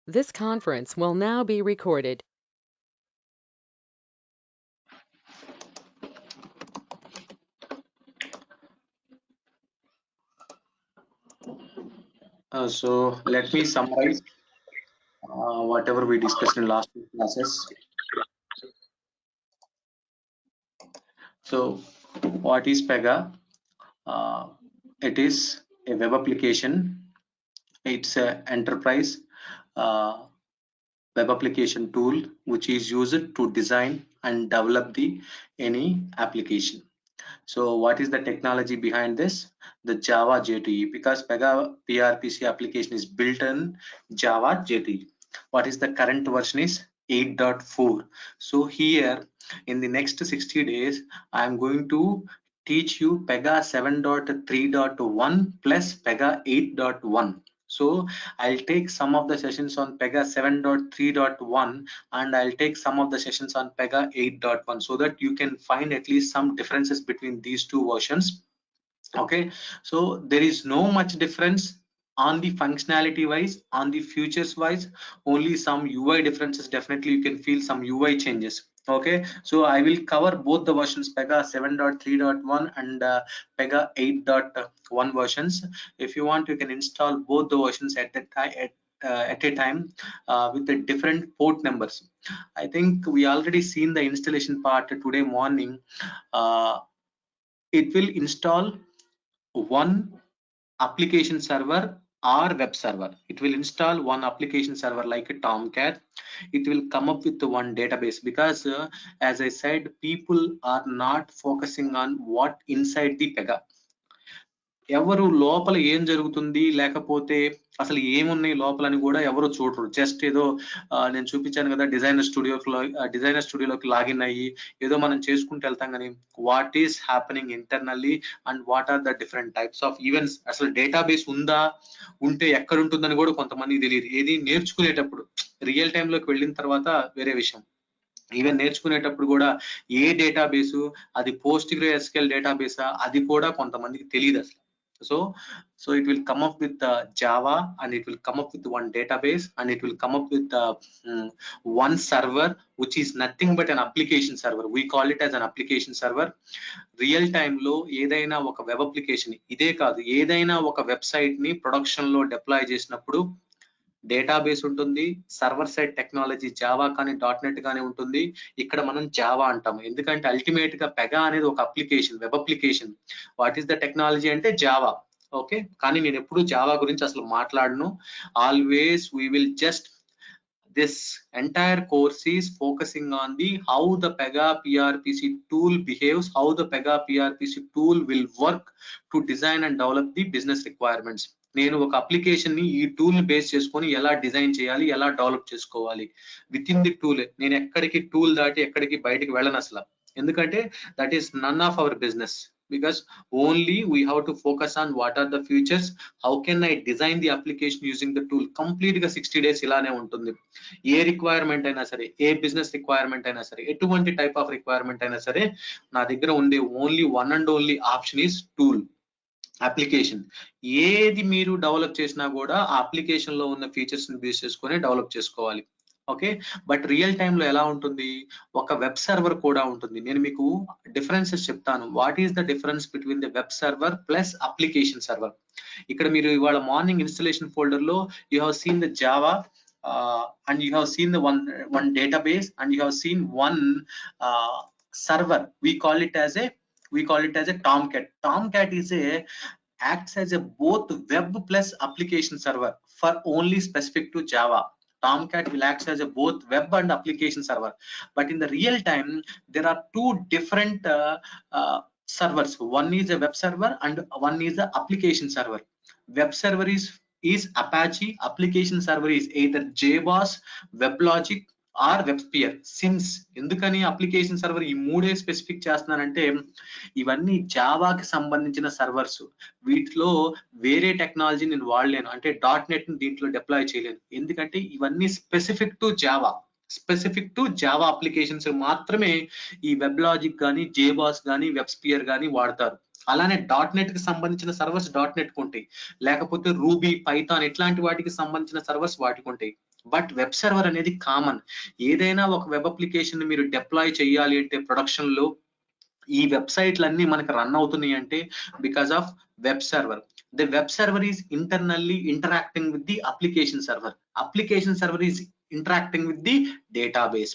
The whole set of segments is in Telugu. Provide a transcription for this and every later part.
This conference will now be recorded. So let me summarize whatever we discussed in last two classes. So what is Pega? Uh, it is a web application. It's an enterprise uh, web application tool which is used to design and develop the any application. So what is the technology behind this? The Java J2E, because Pega PRPC application is built in Java J2E. What is the current version is 8.4. So here in the next 60 days, I am going to teach you Pega 7.3.1 plus Pega 8.1. So I'll take some of the sessions on Pega 7.3.1 and I'll take some of the sessions on Pega 8.1 so that you can find at least some differences between these two versions. Okay, so there is no much difference on the functionality wise, on the features wise, only some UI differences. Definitely you can feel some UI changes. Okay, so I will cover both the versions, Pega 7.3.1 and Pega 8.1 versions. If you want, you can install both the versions at a time with the different port numbers. I think we already seen the installation part today morning. uh, it will install one application server or web server. It will install one application server like a Tomcat. It will come up with one database, because as I said, people are not focusing on what inside the Pega. ఎవరు లోపల ఏం జరుగుతుంది, లేకపోతే అసలు ఏమున్నాయి లోపల అని కూడా ఎవరు చూడరు. జస్ట్ ఏదో నేను చూపించాను కదా, డిజైనర్ స్టూడియోలోకి లాగిన్ అయ్యి ఏదో మనం చేసుకుంటూ వెళ్తాం. కానీ what is happening internally and what are the different types of events, అసలు డేటాబేస్ ఉందా, ఉంటే ఎక్కడ ఉంటుందని కూడా కొంతమందికి తెలియదు. ఏది నేర్చుకునేటప్పుడు, రియల్ టైమ్ లోకి వెళ్ళిన తర్వాత వేరే విషయం. ఈవెన్ నేర్చుకునేటప్పుడు కూడా ఏ డేటాబేసు, అది PostgreSQL డేటాబేసా, అది కూడా కొంతమందికి తెలియదు అసలు. So it will come up with Java, and it will come up with one database, and it will come up with one server which is nothing but an application server. We call it as an application server. Real time లో ఏదైనా ఒక వెబ్ అప్లికేషన్, ఇదే కాదు ఏదైనా ఒక వెబ్సైట్ ని ప్రొడక్షన్ లో డిప్లాయ్ చేసినప్పుడు డేటాబేస్ ఉంటుంది, సర్వర్ సైడ్ టెక్నాలజీ జావా కానీ .NET కానీ ఉంటుంది. ఇక్కడ మనం జావా అంటాము, ఎందుకంటే అల్టిమేట్ గా పెగా అనేది ఒక application, web application. What is the technology అంటే జావా. ఓకే, కానీ నేను ఎప్పుడు జావా గురించి అసలు మాట్లాడను. Always we will just, this entire course is focusing on the how the Pega PRPC tool behaves, how the Pega PRPC tool will work to design and develop the business requirements. నేను ఒక అప్లికేషన్ ని ఈ టూల్ బేస్ చేసుకొని ఎలా డిజైన్ చేయాలి, ఎలా డెవలప్ చేసుకోవాలి విత్ ఇన్ ది టూల్. నేను ఎక్కడికి టూల్ దాటి ఎక్కడికి బయటికి వెళ్ళను అసలు, ఎందుకంటే that is none of our business. Because only we have to focus on what are the features, how can I design the application using the tool. Complete గా 60 days ఇలానే ఉంటుంది. ఏ రిక్వైర్మెంట్ అయినా సరే, ఏ బిజినెస్ రిక్వైర్మెంట్ అయినా సరే, ఎటువంటి టైప్ ఆఫ్ రిక్వైర్మెంట్ అయినా సరే, నా దగ్గర ఉండే only one and only option is tool, application. ఏది మీరు డెవలప్ చేసినా కూడా ఆ అప్లికేషన్ లో ఉన్న ఫీచర్స్ ని బేస్ చేసుకొని డెవలప్ చేసుకోవాలి. ఓకే, బట్ రియల్ టైమ్ లో ఎలా ఉంటుంది, ఒక వెబ్ సర్వర్ కూడా ఉంటుంది. నేను మీకు డిఫరెన్సెస్ చెప్తాను. What is the difference between the web server plus application server. ఇక్కడ మీరు ఇవాళ మార్నింగ్ ఇన్స్టలేషన్ ఫోల్డర్ లో you have seen the Java, and you have seen the one database, and you have seen one server. We call it as a Tomcat. Tomcat is acts as a both web plus application server for only specific to Java. Tomcat will act as a both web and application server, but in the real time there are two different servers. One is a web server and one is a application server. Web server is Apache, application server is either JBoss, WebLogic or WebSphere. Since ఎందుకని అప్లికేషన్ సర్వర్ ఈ మూడే స్పెసిఫిక్ చేస్తున్నానంటే, ఇవన్నీ జావాకి సంబంధించిన సర్వర్స్. వీటిలో వేరే టెక్నాలజీ నేను వాడలేను, అంటే .NET ని దీంట్లో డిప్లాయ్ చేయలేను, ఎందుకంటే ఇవన్నీ స్పెసిఫిక్ టు జావా అప్లికేషన్స్ మాత్రమే ఈ వెబ్ లాజిక్ కానీ, జేబాస్ కానీ, వెబ్స్పియర్ కానీ వాడతారు. అలానే .NET కి సంబంధించిన సర్వర్స్ .NET కు ఉంటాయి, లేకపోతే రూబీ, పైథాన్ ఇట్లాంటి వాటికి సంబంధించిన సర్వర్స్ వాటికి ఉంటాయి. బట్ వెబ్ సర్వర్ అనేది కామన్. ఏదైనా ఒక వెబ్ అప్లికేషన్ మీరు డిప్లాయ్ చేయాలి అంటే ప్రొడక్షన్ లో ఈ వెబ్సైట్లన్నీ మనకు రన్ అవుతున్నాయి అంటే because of web server. The web server is internally interacting with the application server. Application server is interacting with the database.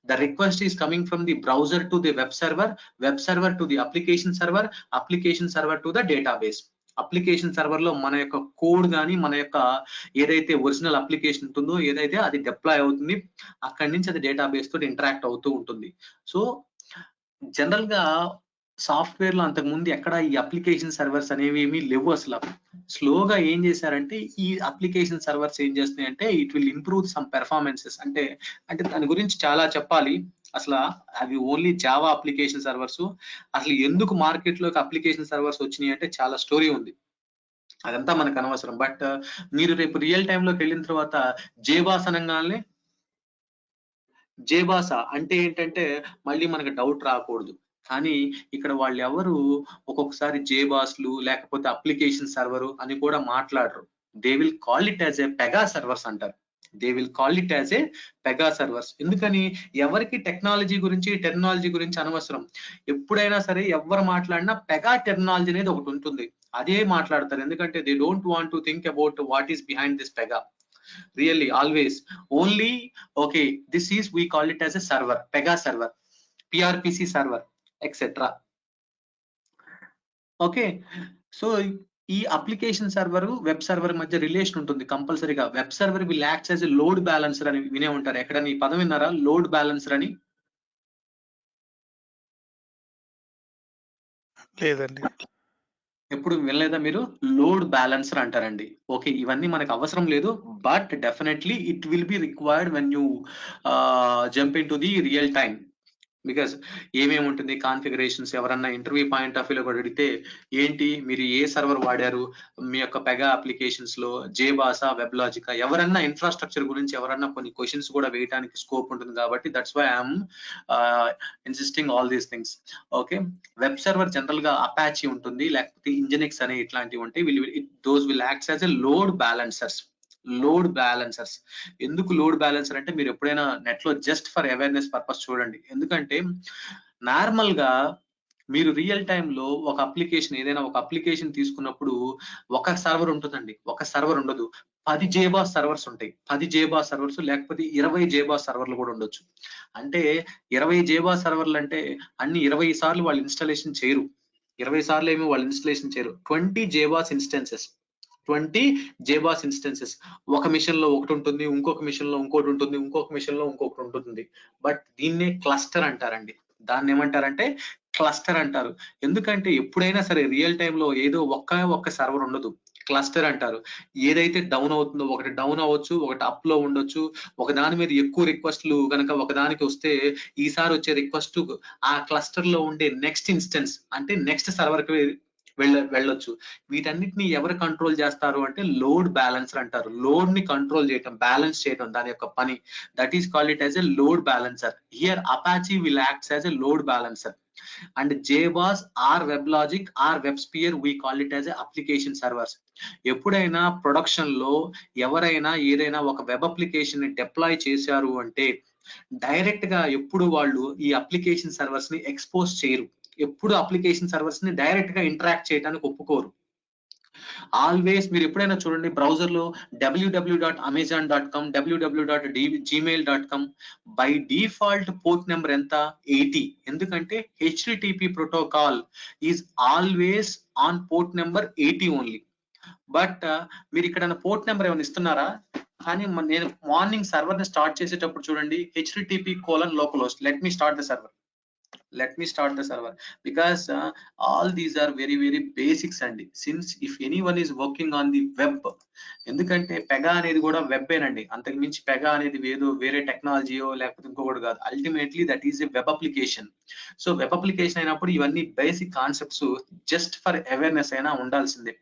The request is coming from the browser to the web server to the application server to the database. Application server లో మన యొక్క కోడ్ కానీ మన యొక్క ఏదైతే ఒరిజినల్ అప్లికేషన్ ఉంటుందో ఏదైతే అది డిప్లాయ్ అవుతుంది, అక్కడి నుంచి అది డేటాబేస్ తోటి ఇంటరాక్ట్ అవుతూ ఉంటుంది. సో జనరల్ గా సాఫ్ట్వేర్ లో అంతకు ముందు ఎక్కడ ఈ అప్లికేషన్ సర్వర్స్ అనేవి ఏమీ లేవు. అసలు స్లోగా ఏం చేశారంటే ఈ అప్లికేషన్ సర్వర్స్ ఏం చేస్తున్నాయంటే it will improve some performances. అంటే దాని గురించి చాలా చెప్పాలి. అసలు అవి ఓన్లీ జావా అప్లికేషన్ సర్వర్స్. అసలు ఎందుకు మార్కెట్ లోకి అప్లికేషన్ సర్వర్స్ వచ్చినాయి అంటే చాలా స్టోరీ ఉంది, అదంతా మనకు అనవసరం. బట్ మీరు రేపు రియల్ టైమ్ లోకి వెళ్ళిన తర్వాత జేబాస్ అనగానే జేబాసా అంటే ఏంటంటే మళ్ళీ మనకు డౌట్ రాకూడదు. కానీ ఇక్కడ వాళ్ళు ఎవరు ఒక్కొక్కసారి జేబాస్లు లేకపోతే అప్లికేషన్ సర్వర్ అని కూడా మాట్లాడరు. They will call it as a Pega servers అంటారు. They will call it as a Pega servers. ఎందుకని ఎవరికి టెక్నాలజీ గురించి అనవసరం. ఎప్పుడైనా సరే ఎవరు మాట్లాడినా పెగా టెక్నాలజీ అనేది ఒకటి ఉంటుంది, అదే మాట్లాడతారు. ఎందుకంటే they don't want to think about what is behind this Pega. Really always only okay, this is we call it as a server, pega server, prpc server, etc. okay. So ఈ అప్లికేషన్ సర్వర్ వెబ్ సర్వర్ మధ్య రిలేషన్ ఉంటుంది కంపల్సరీగా. Web server will acts as a load balancer అని వినే ఉంటారు. ఎక్కడ ఈ పదం విన్నారా, లోడ్ బ్యాలెన్సర్ అని? లేదండి, ఎప్పుడు వినలేదా మీరు? లోడ్ బ్యాలెన్సర్ అంటారండి. ఓకే, ఇవన్నీ మనకు అవసరం లేదు, but definitely it will be required when you jump in to the real time. Because ఏమేమి ఉంటుంది కాన్ఫిగరేషన్స్, ఎవరన్నా ఇంటర్వ్యూ పాయింట్ ఆఫ్ వ్యూలో కూడా అడిగితే ఏంటి మీరు ఏ సర్వర్ వాడారు మీ యొక్క పెగా అప్లికేషన్స్ లో, జేబాసా, వెబ్ లాజికా, ఎవరన్నా ఇన్ఫ్రాస్ట్రక్చర్ గురించి ఎవరన్నా కొన్ని క్వశ్చన్స్ కూడా వేయడానికి స్కోప్ ఉంటుంది. కాబట్టి that's why I'm insisting all these things. Okay, web server general గా అపాచీ ఉంటుంది, లేకపోతే ఇంజనెక్స్ అనే ఇట్లాంటివి ఉంటాయి. Those will acts as a load balancers. Load balancers. ఎందుకు లోడ్ బ్యాలెన్సర్ అంటే మీరు ఎప్పుడైనా నెట్ లో జస్ట్ ఫర్ అవేర్నెస్ పర్పస్ చూడండి. ఎందుకంటే నార్మల్ గా మీరు రియల్ టైమ్ లో ఒక అప్లికేషన్ ఏదైనా ఒక అప్లికేషన్ తీసుకున్నప్పుడు ఒక సర్వర్ ఉంటుందండి, ఒక సర్వర్ ఉండదు. 10 జేబాస్ సర్వర్స్ ఉంటాయి. 10 జేబాస్ సర్వర్స్ లేకపోతే 20 జేబాస్ సర్వర్లు కూడా ఉండొచ్చు. అంటే 20 జేబాస్ సర్వర్లు అంటే అన్ని 20 సార్లు వాళ్ళు ఇన్స్టాలేషన్ చేయరు. 20 సార్లు ఏమి వాళ్ళు ఇన్స్టాలేషన్ చేయరు. 20 జేబాస్ ఇన్స్టెన్సెస్, 20 జేబాస్ ఇన్స్టెన్సెస్. ఒక మిషన్ లో ఒకటి ఉంటుంది, ఇంకొక మిషన్ లో ఇంకోటి ఉంటుంది, ఇంకొక మిషన్ లో ఇంకొకటి ఉంటుంది. బట్ దీన్నే క్లస్టర్ అంటారండి. దాన్ని ఏమంటారంటే క్లస్టర్ అంటారు. ఎందుకంటే ఎప్పుడైనా సరే రియల్ టైమ్ లో ఏదో ఒక్క సర్వర్ ఉండదు, క్లస్టర్ అంటారు. ఏదైతే డౌన్ అవుతుందో, ఒకటి డౌన్ అవ్వచ్చు, ఒకటి అప్ లో ఉండొచ్చు. ఒక దాని మీద ఎక్కువ రిక్వెస్ట్లు కనుక ఒకదానికి వస్తే ఈసారి వచ్చే రిక్వెస్ట్ ఆ క్లస్టర్ లో ఉండే నెక్స్ట్ ఇన్స్టెన్స్ అంటే నెక్స్ట్ సర్వర్ కి వెళ్ళొచ్చు. వీటన్నిటిని ఎవరు కంట్రోల్ చేస్తారు అంటే లోడ్ బ్యాలెన్సర్ అంటారు. లోడ్ ని కంట్రోల్ చేయటం, బ్యాలెన్స్ చేయటం దాని యొక్క పని. That is called it as a load balancer. Here Apache will acts as a load balancer and JBoss or WebLogic or WebSphere we call it as a application servers. ఎప్పుడైనా ప్రొడక్షన్ లో ఎవరైనా ఏదైనా ఒక వెబ్ అప్లికేషన్ ని డిప్లాయ్ చేశారు అంటే డైరెక్ట్ గా ఎప్పుడు వాళ్ళు ఈ అప్లికేషన్ సర్వర్స్ ని ఎక్స్పోజ్ చేయరు. ఎప్పుడు అప్లికేషన్ సర్వర్స్ ని డైరెక్ట్ గా ఇంటరాక్ట్ చేయడానికి ఒప్పుకోరు. ఆల్వేస్ మీరు ఎప్పుడైనా చూడండి బ్రౌజర్ లో www.amazon.com, www.gmail.com, by default port number ఎంత? 80. ఎందుకంటే HTTP protocol is always on port number 80 only. But మీరు ఇక్కడ పోర్ట్ నెంబర్ ఏమైనా ఇస్తున్నారా? కానీ నేను మార్నింగ్ సర్వర్ ని స్టార్ట్ చేసేటప్పుడు చూడండి http:/localhost. Let me start the server because all these are very basics అండి. since if anyone is working on the web, ఎందుకంటే పెగా అనేది కూడా వెబ్ ఏనండి, అంతకు మించి పెగా అనేది వేరే టెక్నాలజీయో లేకపోతే ఇంకొకటి కాదు. Ultimately that is a web application. So web application అయినప్పుడు ఇవన్నీ basic concepts just for awareness అయినా ఉండాల్సిందే.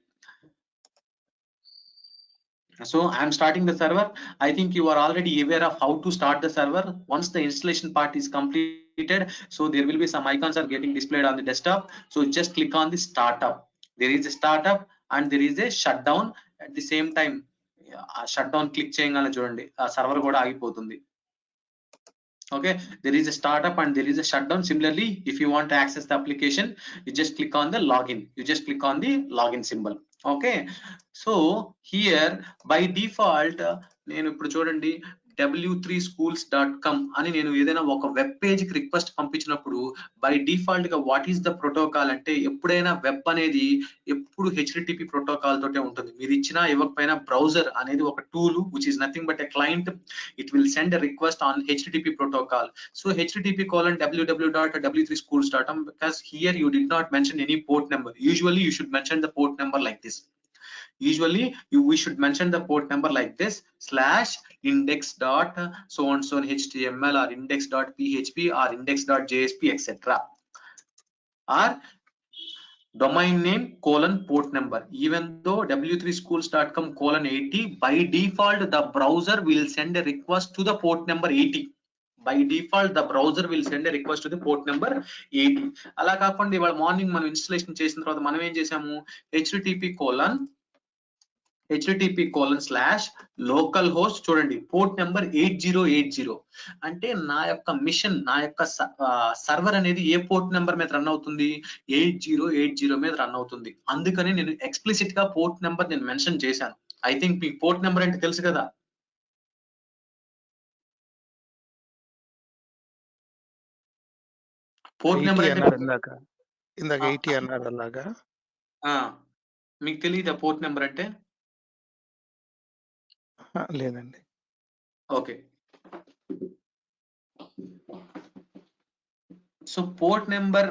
So I am starting the server. I think you are already aware of how to start the server. Once the installation part is completed, so there will be some icons are getting displayed on the desktop. So just click on the startup. There is a startup and there is a shutdown at the same time. ఆ షట్ డౌన్ క్లిక్ చేయగానే చూడండి ఆ సర్వర్ కూడా ఆగిపోతుంది. Okay, there is a startup and there is a shutdown. Similarly, if you want to access the application, you just click on the login. You just click on the login symbol. Okay, so here by default నేను ఇప్పుడు చూడండి w3schools.com అని నేను ఏదైనా ఒక వెబ్ పేజ్ కి రిక్వెస్ట్ పంపించినప్పుడు బై డిఫాల్ట్ గా వాట్ ఈస్ ద ప్రోటోకాల్ అంటే ఎప్పుడైనా వెబ్ అనేది ఎప్పుడు హెచ్టిటిపి ప్రోటోకాల్ తోటే ఉంటుంది. మీరు ఇచ్చినా ఇవ్వకపోయినా బ్రౌజర్ అనేది ఒక tool which is nothing but a client. It will send a request on HTTP protocol. So http://www.w3schools.com, because here you did not mention any port number. Usually you should mention the port number like this. Usually we should mention the port number like this /index.so and so HTML or index.php or index.jsp etc. or domain name : port number. Even though w3schools.com :80, by default the browser will send a request to the port number 80. By default the browser will send a request to the port number 80. అలా కాకుండా ఇవాళ మార్నింగ్ మనం ఇన్స్టాలేషన్ చేసిన తర్వాత మనం ఏం చేసాము, http://localhost చూడండి పోర్ట్ నెంబర్ 8080 అంటే నా యొక్క మిషన్, నా యొక్క సర్వర్ అనేది ఏ పోర్ట్ నెంబర్ మీద రన్ అవుతుంది, 8080 మీద రన్ అవుతుంది. అందుకని నేను ఎక్స్ప్లిసిట్ గా పోర్ట్ నెంబర్ నేను మెన్షన్ చేశాను. ఐ థింక్ మీకు పోర్ట్ నెంబర్ అంటే తెలుసు కదా. పోర్ట్ నెంబర్ అంటే ఇందాక 80 అన్నారు అలాగా. మీకు తెలియదా పోర్ట్ నెంబర్ అంటే? లేదండి. ఓకే, సో పోర్ట్ నెంబర్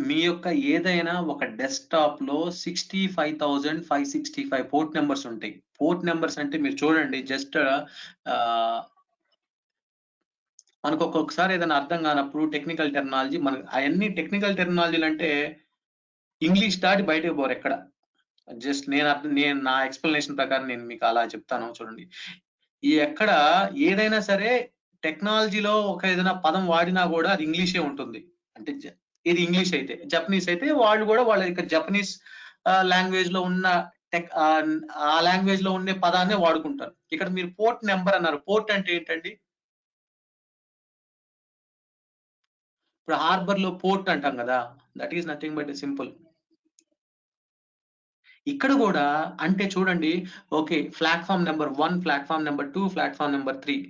మీ యొక్క ఏదైనా ఒక డెస్క్టాప్ లో 65,565 పోర్ట్ నెంబర్స్ ఉంటాయి. పోర్ట్ నెంబర్స్ అంటే మీరు చూడండి, జస్ట్ మనకు ఒక్కొక్కసారి ఏదైనా అర్థం కానప్పుడు టెక్నికల్ టెర్మినాలజీ, మనకు అవన్నీ టెక్నికల్ టెర్మినాలజీలు అంటే ఇంగ్లీష్ దాటి బయటకు పోరు ఎక్కడ. జస్ట్ నేను నా ఎక్స్ప్లెనేషన్ ప్రకారం నేను మీకు అలా చెప్తాను. చూడండి, ఈ ఎక్కడ ఏదైనా సరే టెక్నాలజీలో ఒక ఏదైనా పదం వాడినా కూడా అది ఇంగ్లీషే ఉంటుంది. అంటే ఇది ఇంగ్లీష్ అయితే, జపనీస్ అయితే వాళ్ళు కూడా వాళ్ళ యొక్క జపనీస్ లాంగ్వేజ్ లో ఉన్న ఆ లాంగ్వేజ్ లో ఉండే పదాన్ని వాడుకుంటారు. ఇక్కడ మీరు పోర్ట్ నెంబర్ అన్నారు. పోర్ట్ అంటే ఏంటండి? ఇప్పుడు హార్బర్ లో పోర్ట్ అంటాం కదా, that is nothing but simple. ఇక్కడ కూడా అంటే చూడండి, okay platform number 1, platform number 2, platform number 3.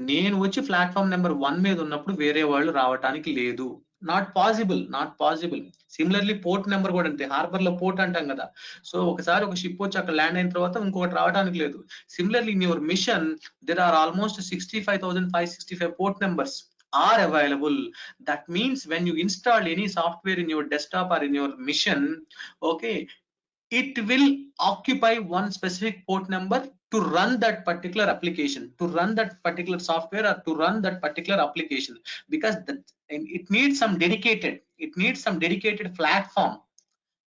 నేను వచ్చి ప్లాట్ఫామ్ నెంబర్ 1 మీద ఉన్నప్పుడు వేరే వాళ్ళు రావటానికి లేదు. Not possible. Similarly port number కూడా అంతే. హార్బర్ లో పోర్ట్ అంటాం కదా, సో ఒకసారి ఒక షిప్ వచ్చి అక్కడ ల్యాండ్ అయిన తర్వాత ఇంకొకటి రావడానికి లేదు. Similarly in your machine there are almost 65,565 port numbers are available. That means when you install any software in your desktop or in your mission, okay, it will occupy one specific port number to run that particular application, to run that particular software or to run that particular application, because it needs some dedicated platform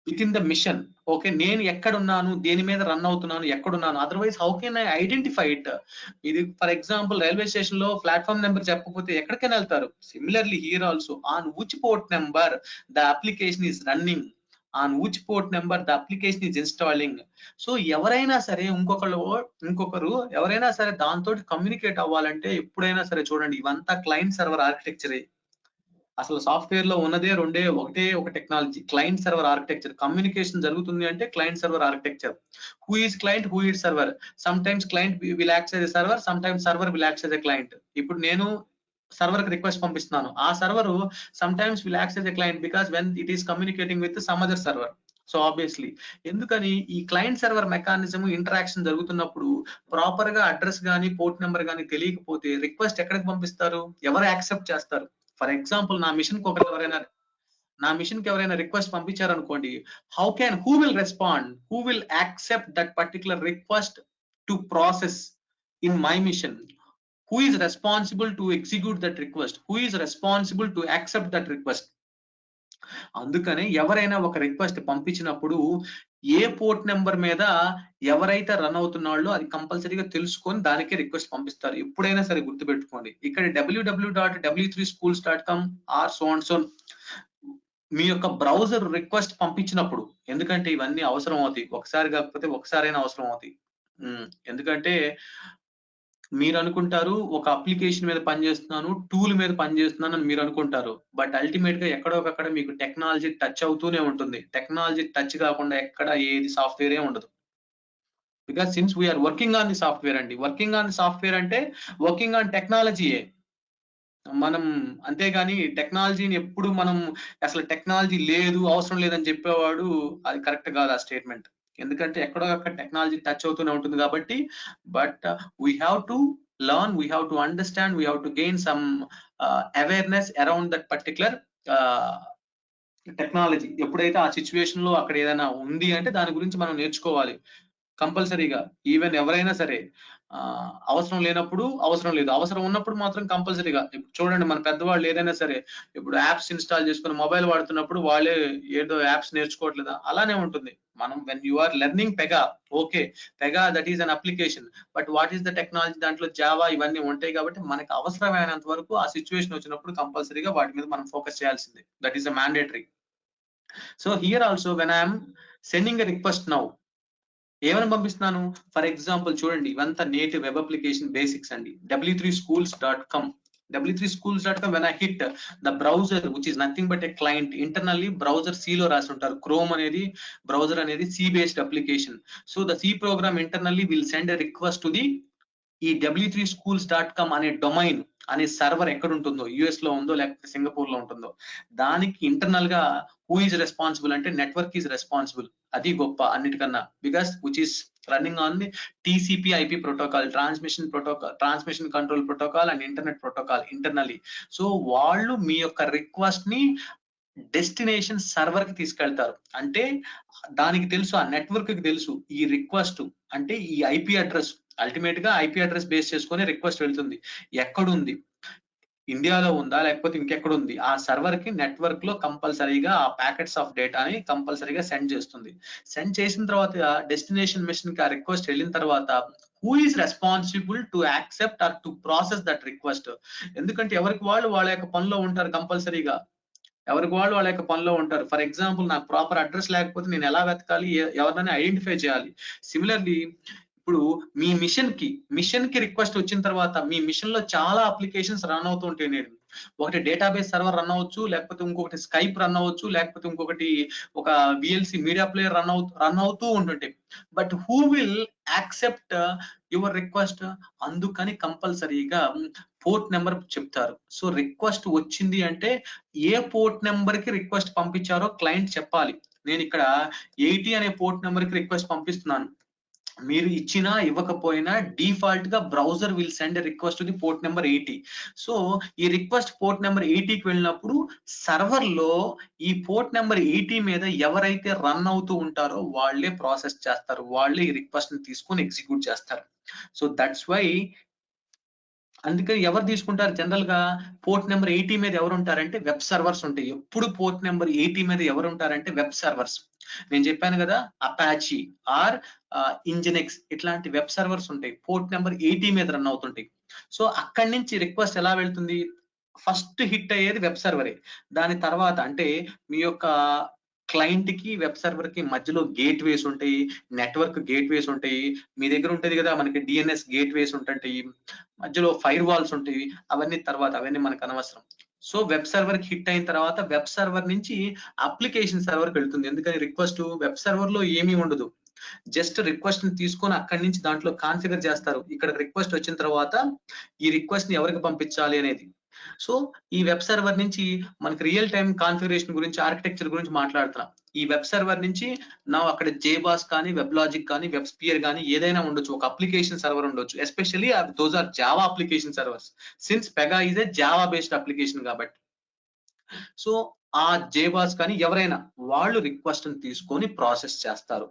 within the mission. Okay, నేను ఎక్కడున్నాను, దేని మీద రన్ అవుతున్నాను, ఎక్కడున్నాను, otherwise how can I identify it? ఇది ఫర్ ఎగ్జాంపుల్ రైల్వే స్టేషన్ లో ప్లాట్ఫామ్ నెంబర్ చెప్పకపోతే ఎక్కడికైనా వెళ్తారు. Similarly here also on which port number the application is running, on which port number the application is installing. So ఎవరైనా సరే ఇంకొకరు ఎవరైనా సరే దాంతో కమ్యూనికేట్ అవ్వాలంటే ఎప్పుడైనా సరే చూడండి, ఇవంతా క్లయింట్ సర్వర్ ఆర్కిటెక్చరే. అసలు సాఫ్ట్వేర్ లో ఉన్నదే ఒకటే ఒక technology, client server architecture. Communication జరుగుతుంది అంటే client server architecture. Who is client, who is server? Some times client will act as a server, some times server will act as a client. ఇప్పుడు నేను సర్వర్ కి రిక్వెస్ట్ పంపిస్తున్నాను, ఆ server some times will act as a client because when it is communicating with some other server. So obviously ఎందుకని ఈ క్లయింట్ సర్వర్ మెకానిజం ఇంటరాక్షన్ జరుగుతున్నప్పుడు ప్రాపర్ గా అడ్రస్ గానీ పోర్ట్ నెంబర్ గానీ తెలియకపోతే రిక్వెస్ట్ ఎక్కడికి పంపిస్తారు, ఎవరు యాక్సెప్ట్ చేస్తారు? ఫర్ ఎగ్జాంపుల్ నా మిషన్ కి ఎవరైనా request పంపించారనుకోండి, who will respond, who will accept that particular request to process in my mission? Who is responsible to execute that request? Who is responsible to accept that request? అందుకనే ఎవరైనా ఒక రిక్వెస్ట్ పంపించినప్పుడు ఏ పోర్ట్ నెంబర్ మీద ఎవరైతే రన్ అవుతున్నాడో అది కంపల్సరీగా తెలుసుకొని దానికే రిక్వెస్ట్ పంపిస్తారు. ఎప్పుడైనా సరే గుర్తుపెట్టుకోండి, ఇక్కడ www.w3schools.com or so and so మీ యొక్క బ్రౌజర్ రిక్వెస్ట్ పంపించినప్పుడు, ఎందుకంటే ఇవన్నీ అవసరం అవుతాయి, ఒకసారి కాకపోతే ఒకసారైనా అవసరం అవుతాయి. ఎందుకంటే మీరు అనుకుంటారు ఒక అప్లికేషన్ మీద పనిచేస్తున్నాను, టూల్ మీద పనిచేస్తున్నాను అని మీరు అనుకుంటారు. బట్ అల్టిమేట్ గా ఎక్కడో ఒకక్కడ మీకు టెక్నాలజీ టచ్ అవుతూనే ఉంటుంది. టెక్నాలజీ టచ్ కాకుండా ఎక్కడ ఏది సాఫ్ట్‌వేరే ఉండదు. Because since we're working on the software అండి. వర్కింగ్ ఆన్ ది సాఫ్ట్‌వేర్ అంటే వర్కింగ్ ఆన్ టెక్నాలజీయే. మనం అంతేగాని టెక్నాలజీని ఎప్పుడు మనం అసలు టెక్నాలజీ లేదు, అవసరం లేదని చెప్పేవాడు అది కరెక్ట్ కాదు ఆ స్టేట్మెంట్. ఎందుకంటే ఎక్కడో అక్కడ టెక్నాలజీ టచ్ అవుతూనే ఉంటుంది కాబట్టి. But we have to learn, we have to understand, we have to gain some awareness around that particular technology. ఎప్పుడైతే ఆ సిచ్యువేషన్ లో అక్కడ ఏదైనా ఉంది అంటే దాని గురించి మనం నేర్చుకోవాలి కంపల్సరీగా. ఈవెన్ ఎవరైనా సరే అవసరం లేనప్పుడు అవసరం లేదు, అవసరం ఉన్నప్పుడు మాత్రం కంపల్సరీగా. ఇప్పుడు చూడండి మన పెద్దవాళ్ళు ఏదైనా సరే ఇప్పుడు యాప్స్ ఇన్స్టాల్ చేసుకుని మొబైల్ వాడుతున్నప్పుడు వాళ్ళే ఏదో యాప్స్ నేర్చుకోవట్లేదా, అలానే ఉంటుంది. మనం when you are learning Pega, okay Pega that is an application, but what is the technology, దాంట్లో జావా ఇవన్నీ ఉంటాయి కాబట్టి మనకు అవసరమైనంత వరకు ఆ సిచ్యువేషన్ వచ్చినప్పుడు కంపల్సరీగా వాటి మీద మనం ఫోకస్ చేయాల్సిందే. That is a mandatory. So here also when I'm sending a request now, ఏమని పంపిస్తున్నాను? ఫర్ ఎగ్జాంపుల్ చూడండి, ఇవంతా నేటివ్ వెబ్ అప్లికేషన్ బేసిక్స్ అండి. w3schools.com. w3schools.com, when I hit the browser which is nothing but a client, internally browser C లో రాసి ఉంటారు. క్రోమ్ అనేది బ్రౌజర్ అనేది C based application. So the C program internally will send a request to the ఈ w3schools.com అనే డొమైన్ అనే సర్వర్ ఎక్కడ ఉంటుందో, యుఎస్ లో ఉందో లేకపోతే సింగపూర్ లో ఉంటుందో, దానికి ఇంటర్నల్ గా హూ ఈజ్ రెస్పాన్సిబుల్ అంటే నెట్వర్క్ ఈజ్ రెస్పాన్సిబుల్. అది గొప్ప అన్నిటికన్నా, because which is running on the TCP IP protocol, transmission control protocol and internet protocol internally. So వాళ్ళు మీ యొక్క రిక్వెస్ట్ ని డెస్టినేషన్ సర్వర్ కి తీసుకెళ్తారు. అంటే దానికి తెలుసు, ఆ నెట్వర్క్ కి తెలుసు ఈ రిక్వెస్ట్ అంటే ఈ ఐపీ అడ్రస్, అల్టిమేట్ గా ఐపీ అడ్రస్ బేస్ చేసుకొని రిక్వెస్ట్ వెళ్తుంది. ఎక్కడుంది, ఇండియాలో ఉందా లేకపోతే ఇంకెక్కడ ఉంది, ఆ సర్వర్ కి నెట్వర్క్ లో కంపల్సరీగా ఆ ప్యాకెట్స్ ఆఫ్ డేటాని కంపల్సరీగా సెండ్ చేస్తుంది. సెండ్ చేసిన తర్వాత డెస్టినేషన్ మెషిన్ కి ఆ రిక్వెస్ట్ వెళ్ళిన తర్వాత who is responsible to accept or to process that request. ఎందుకంటే ఎవరికి వాళ్ళు వాళ్ళ యొక్క పనిలో ఉంటారు కంపల్సరీగా, ఎవరికి వాళ్ళు వాళ్ళ యొక్క పనిలో ఉంటారు. ఫర్ ఎగ్జాంపుల్ నాకు ప్రాపర్ అడ్రస్ లేకపోతే నేను ఎలా వెతకాలి, ఎవరినైనా ఐడెంటిఫై చేయాలి. సిమిలర్లీ ఇప్పుడు మీ మిషన్ కి రిక్వెస్ట్ వచ్చిన తర్వాత మీ మిషన్ లో చాలా అప్లికేషన్స్ రన్ అవుతూ ఉంటాయి. నేను ఒకటి డేటాబేస్ సర్వర్ రన్ అవ్వచ్చు, లేకపోతే ఇంకొకటి స్కైప్ రన్ అవ్వచ్చు, లేకపోతే ఇంకొకటి ఒక విఎల్సి మీడియా ప్లేయర్ రన్ అవుతూ ఉంటుంటాయి. But who will accept your request? అందుకని కంపల్సరీగా పోర్ట్ నెంబర్ చెప్తారు. సో రిక్వెస్ట్ వచ్చింది అంటే ఏ పోర్ట్ నెంబర్ కి రిక్వెస్ట్ పంపించారో క్లయింట్ చెప్పాలి. నేను ఇక్కడ 80 అనే పోర్ట్ నెంబర్ కి రిక్వెస్ట్ పంపిస్తున్నాను. మీరు ఇచ్చినా ఇవ్వకపోయినా డిఫాల్ట్ గా browser will send request to the port number 80. So ఈ రిక్వెస్ట్ పోర్ట్ నెంబర్ 80కి వెళ్ళినప్పుడు సర్వర్ లో ఈ పోర్ట్ నెంబర్ 80 మీద ఎవరైతే రన్ అవుతూ ఉంటారో వాళ్ళే ప్రాసెస్ చేస్తారు, వాళ్ళే ఈ రిక్వెస్ట్ ని తీసుకొని ఎగ్జిక్యూట్ చేస్తారు. సో దట్స్ వై అందుకని ఎవరు తీసుకుంటారు జనరల్ గా పోర్ట్ నెంబర్ 80 మీద ఎవరు ఉంటారంటే వెబ్ సర్వర్స్ ఉంటాయి. ఎప్పుడు పోర్ట్ నెంబర్ 80 మీద ఎవరు ఉంటారంటే వెబ్ సర్వర్స్. నేను చెప్పాను కదా అపాచీ ఆర్ ఇంజినెక్స్ ఇట్లాంటి వెబ్ సర్వర్స్ ఉంటాయి, పోర్ట్ నెంబర్ 80 మీద రన్ అవుతుంటాయి. సో అక్కడి నుంచి రిక్వెస్ట్ ఎలా వెళ్తుంది, ఫస్ట్ హిట్ అయ్యేది వెబ్ సర్వరే. దాని తర్వాత అంటే మీ యొక్క క్లయింట్ కి వెబ్ సర్వర్ కి మధ్యలో గేట్ వేస్ ఉంటాయి, నెట్వర్క్ గేట్ వేస్ ఉంటాయి. మీ దగ్గర ఉంటది కదా మనకి డిఎన్ఎస్ గేట్ వేస్ ఉంటాయి, మధ్యలో ఫైర్ వాల్స్ ఉంటాయి. అవన్నీ తర్వాత, అవన్నీ మనకు అనవసరం. సో వెబ్ సర్వర్ కి హిట్ అయిన తర్వాత వెబ్ సర్వర్ నుంచి అప్లికేషన్ సర్వర్ కి వెళ్తుంది. ఎందుకని రిక్వెస్ట్ వెబ్ సర్వర్ లో ఏమీ ఉండదు, జస్ట్ రిక్వెస్ట్ ని తీసుకొని అక్కడి నుంచి దాంట్లో కాన్ఫిగర్ చేస్తారు. ఇక్కడ రిక్వెస్ట్ వచ్చిన తర్వాత ఈ రిక్వెస్ట్ ని ఎవరికి పంపించాలి అనేది. సో ఈ వెబ్ సర్వర్ నుంచి మనకి రియల్ టైమ్ కాన్ఫిగరేషన్ గురించి, ఆర్కిటెక్చర్ గురించి మాట్లాడుతున్నాం. ఈ వెబ్ సర్వర్ నుంచి నా అక్కడ జేబాస్ కానీ, వెబ్ లాజిక్ కానీ, వెబ్ స్పియర్ కానీ ఏదైనా ఉండొచ్చు, ఒక అప్లికేషన్ సర్వర్ ఉండొచ్చు. Especially those are Java application servers, since Pega is a Java based application కాబట్టి. సో ఆ జేబాస్ కానీ ఎవరైనా వాళ్ళు రిక్వెస్ట్ ని తీసుకొని ప్రాసెస్ చేస్తారు.